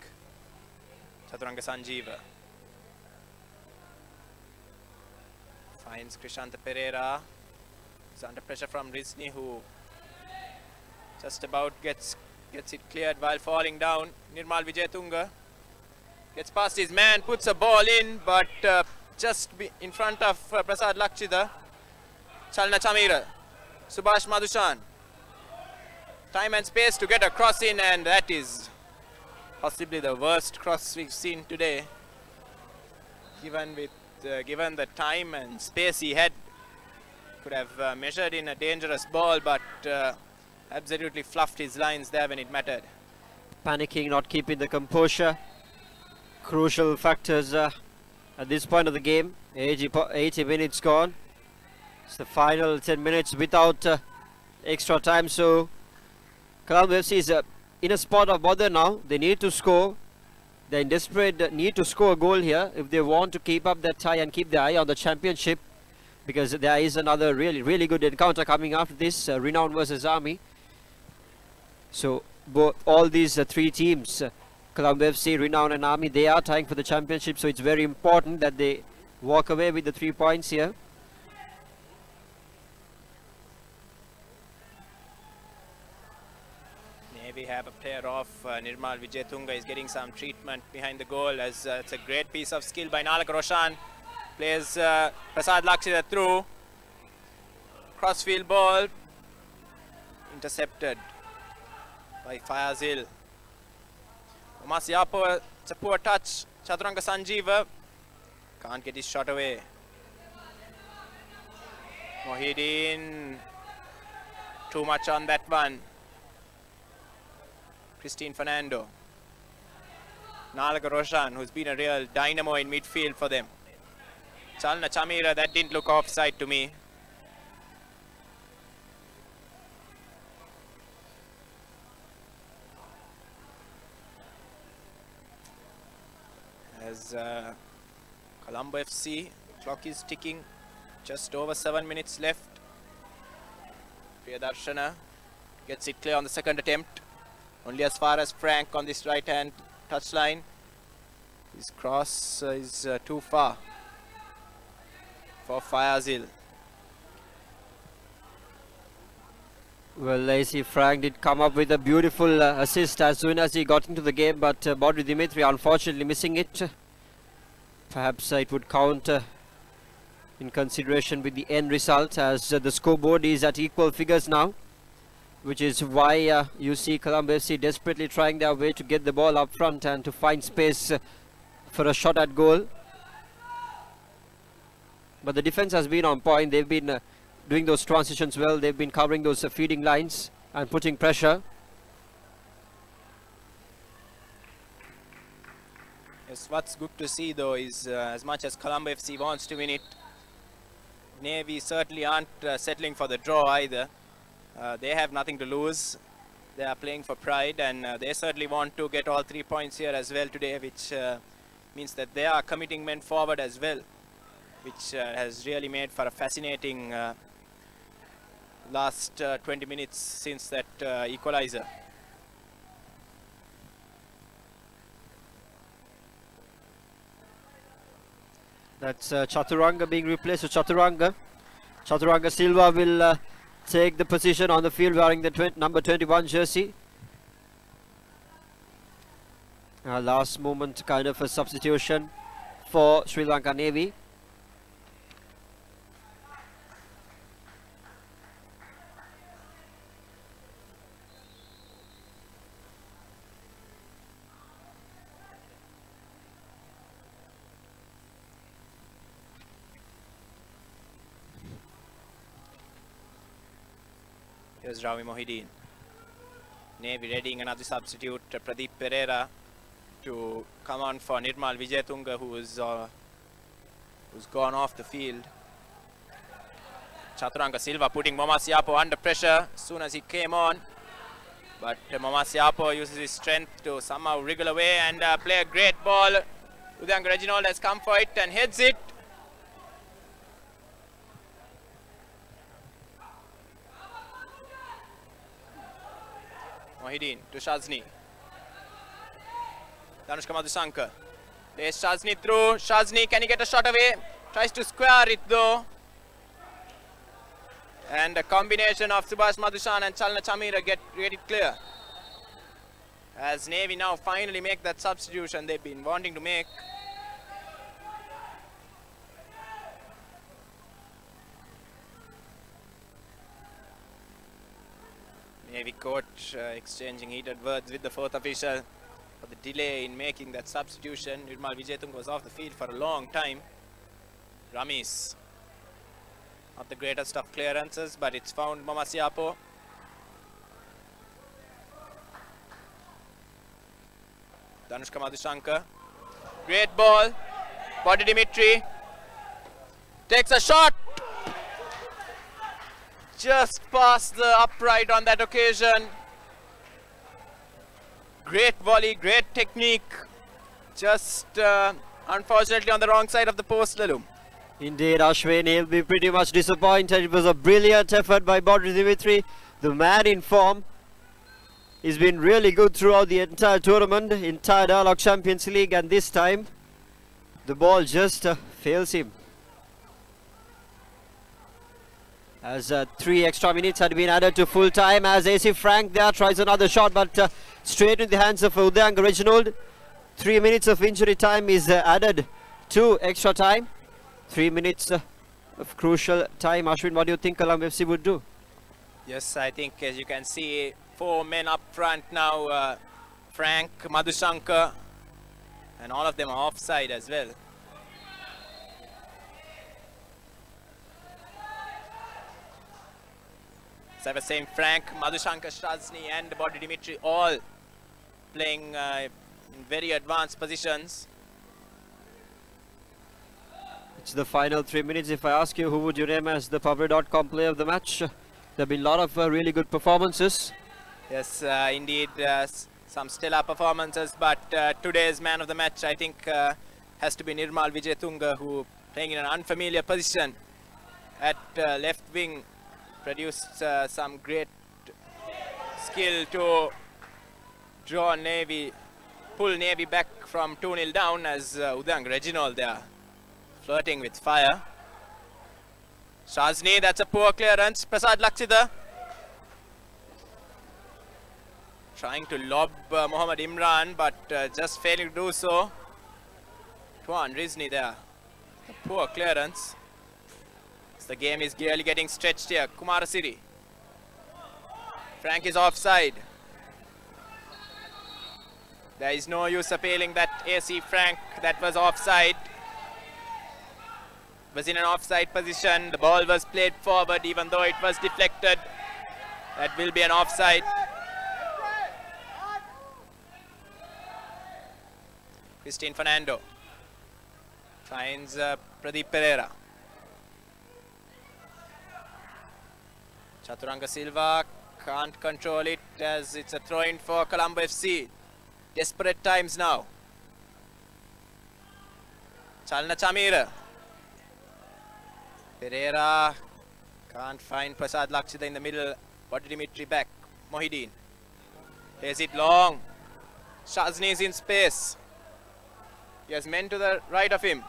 S2: Chaturanga Sanjeeva finds Krishanta Pereira. He's under pressure from Rizni, who just about gets it cleared while falling down. Nirmal Vijayatunga gets past his man, puts a ball in, but just in front of Prasad Lakshita. Chalna Chamira, Subhash Madhushan. Time and space to get a cross in, and that is possibly the worst cross we've seen today. Given the time and space he had, could have measured in a dangerous ball, but absolutely fluffed his lines there when it mattered.
S7: Panicking, not keeping the composure. Crucial factors at this point of the game. 80 minutes gone. It's the final 10 minutes without extra time, so Colombo FC is in a spot of bother now. They need to score. They're in desperate need to score a goal here if they want to keep up that tie and keep their eye on the championship, because there is another really good encounter coming after this, Renown versus Army. So all these 3 teams, Colombo FC, Renown and Army, they are tying for the championship, so it's very important that they walk away with the 3 points here.
S2: We have a player off. Nirmal Vijayatunga is getting some treatment behind the goal, as it's a great piece of skill by Nalak Roshan. Plays Prasad Lakshita through. Crossfield ball intercepted by Fayazil. Omasiapo, it's a poor touch. Chaturanga Sanjeeva can't get his shot away. Mohideen, too much on that one. Christine Fernando. Nalaga Roshan, who's been a real dynamo in midfield for them. Chalna Chamira, that didn't look offside to me. As Colombo FC, clock is ticking, just over 7 minutes left. Priyadarshana gets it clear on the second attempt. Only as far as Frank on this right hand touchline. His cross is too far for Fayazil.
S7: Well, Lacey Frank did come up with a beautiful assist as soon as he got into the game, but Bodri Dimitri unfortunately missing it. Perhaps it would count in consideration with the end result, as the scoreboard is at equal figures now, which is why you see Colombo FC desperately trying their way to get the ball up front and to find space for a shot at goal. But the defense has been on point. They've been doing those transitions well. They've been covering those feeding lines and putting pressure.
S2: Yes, what's good to see though is as much as Colombo FC wants to win it, Navy certainly aren't settling for the draw either. They have nothing to lose. They are playing for pride, and they certainly want to get all 3 points here as well today, which means that they are committing men forward as well, which has really made for a fascinating last 20 minutes since that equalizer.
S7: That's Chaturanga being replaced with Chaturanga. Chaturanga Silva will take the position on the field wearing the number 21 jersey. Last moment kind of a substitution for Sri Lanka Navy.
S2: Here's Ravi Mohideen. Navy readying another substitute, Pradeep Pereira, to come on for Nirmal Vijayatunga, who's gone off the field. Chaturanga Silva putting Momasiapo under pressure as soon as he came on. But Momasiapo uses his strength to somehow wriggle away and play a great ball. Udang Reginald has come for it and heads it. Mohideen to Shazni. Danushka Madhusankar plays Shazni through. Shazni, can he get a shot away? Tries to square it though. And a combination of Subhash Madhushan and Chalna Chamira get it clear. As Navy now finally make that substitution they've been wanting to make. Navy coach exchanging heated words with the fourth official for the delay in making that substitution. Nirmal Vijayatunga was off the field for a long time. Ramis, not the greatest of clearances, but it's found Momasiapo. Danushka Madhushankar, great ball. Body Dimitri takes a shot. Just past the upright on that occasion. Great volley, great technique. Just unfortunately on the wrong side of the post, Lalu.
S7: Indeed, Ashwin, he'll be pretty much disappointed. It was a brilliant effort by Bodri Dimitri, the man in form. He's been really good throughout the entire tournament, entire Dialog Champions League, and this time the ball just fails him. As 3 extra minutes had been added to full time, as AC Frank there tries another shot, but straight in the hands of Udang Reginald. 3 minutes of injury time is added to extra time. 3 minutes of crucial time. Ashwin, what do you think Colombo FC would do?
S2: Yes, I think as you can see, 4 men up front now. Frank, Madhushankar, and all of them are offside as well. As I was saying, Frank, Madhushankar, Shazni and Bodhi Dimitri all playing in very advanced positions.
S7: It's the final 3 minutes. If I ask you, who would you name as the ThePapare.com player of the match? There have been a lot of really good performances.
S2: Yes, indeed, some stellar performances, but today's man of the match, I think, has to be Nirmal Vijayatunga, who playing in an unfamiliar position at left wing, produced some great skill to draw Navy, pull Navy back from 2-0 down, as Udang Reginald there flirting with fire. Shazni, that's a poor clearance. Prasad Laksida trying to lob Mohammad Imran, but just failing to do so. Tuan Rizni there, a poor clearance. The game is really getting stretched here. Kumarasiri. Frank is offside. There is no use appealing that AC Frank that was offside. Was in an offside position. The ball was played forward even though it was deflected. That will be an offside. Christine Fernando finds Pradeep Pereira. Chaturanga Silva can't control it as it's a throw-in for Colombo FC. Desperate times now. Chalna Chamira. Pereira can't find Prasad Lakshita in the middle. Body Dimitri back. Mohideen plays it long. Shazni is in space. He has men to the right of him.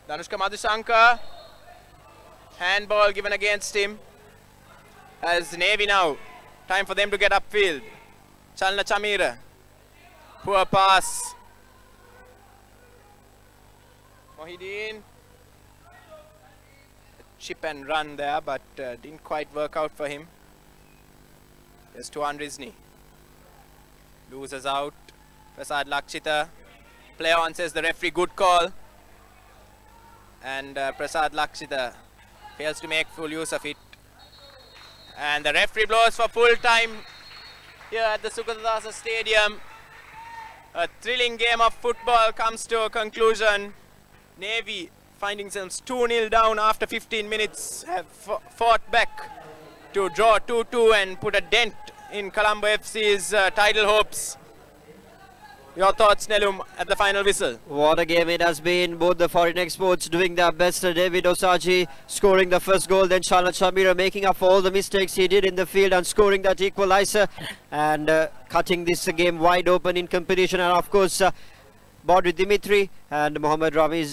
S2: Danushka Madhushankar. Handball given against him. As Navy now. Time for them to get upfield. Chalna Chamira. Poor pass. Mohideen. Chip and run there, but didn't quite work out for him. There's Tuan Rizni. Loses out. Prasad Lakshita. Play on, says the referee, good call. And Prasad Lakshita fails to make full use of it. And the referee blows for full time here at the Sukadasa Stadium. A thrilling game of football comes to a conclusion. Navy finding themselves 2-0 down after 15 minutes have fought back to draw 2-2 and put a dent in Colombo FC's title hopes. Your thoughts, Nelum, at the final whistle?
S7: What a game it has been. Both the foreign exports doing their best. David Osaji scoring the first goal, then Chalna Chamira making up for all the mistakes he did in the field and scoring that equalizer and cutting this game wide open in competition. And of course, Body Dimitri and Mohammad Ravi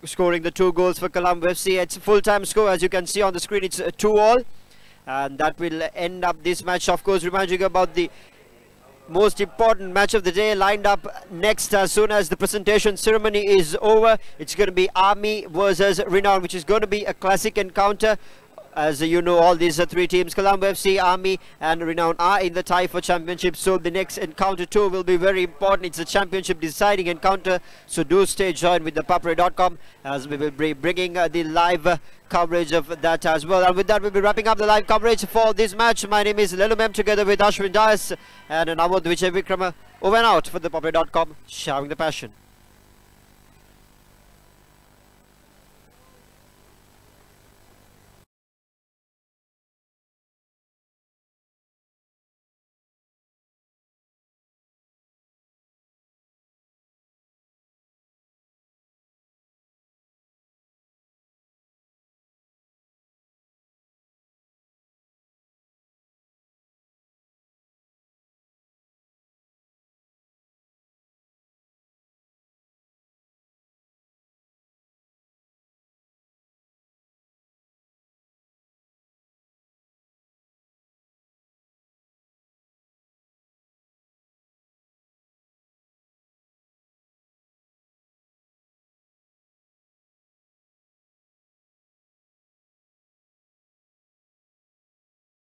S7: scoring the 2 goals for Colombo FC. It's a full-time score, as you can see on the screen. It's 2-2, and that will end up this match. Of course, reminding you about the most important match of the day lined up next as soon as the presentation ceremony is over. It's going to be Army versus Renown, which is going to be a classic encounter. As you know, all these 3 teams, Colombo FC, Army and Renown, are in the tie for championship. So the next encounter too will be very important. It's a championship deciding encounter. So do stay joined with ThePapare.com as we will be bringing the live coverage of that as well. And with that, we'll be wrapping up the live coverage for this match. My name is Lelumem together with Ashwin Dias and Namod Vijay Vikrama. Over and out for ThePapare.com, sharing the passion.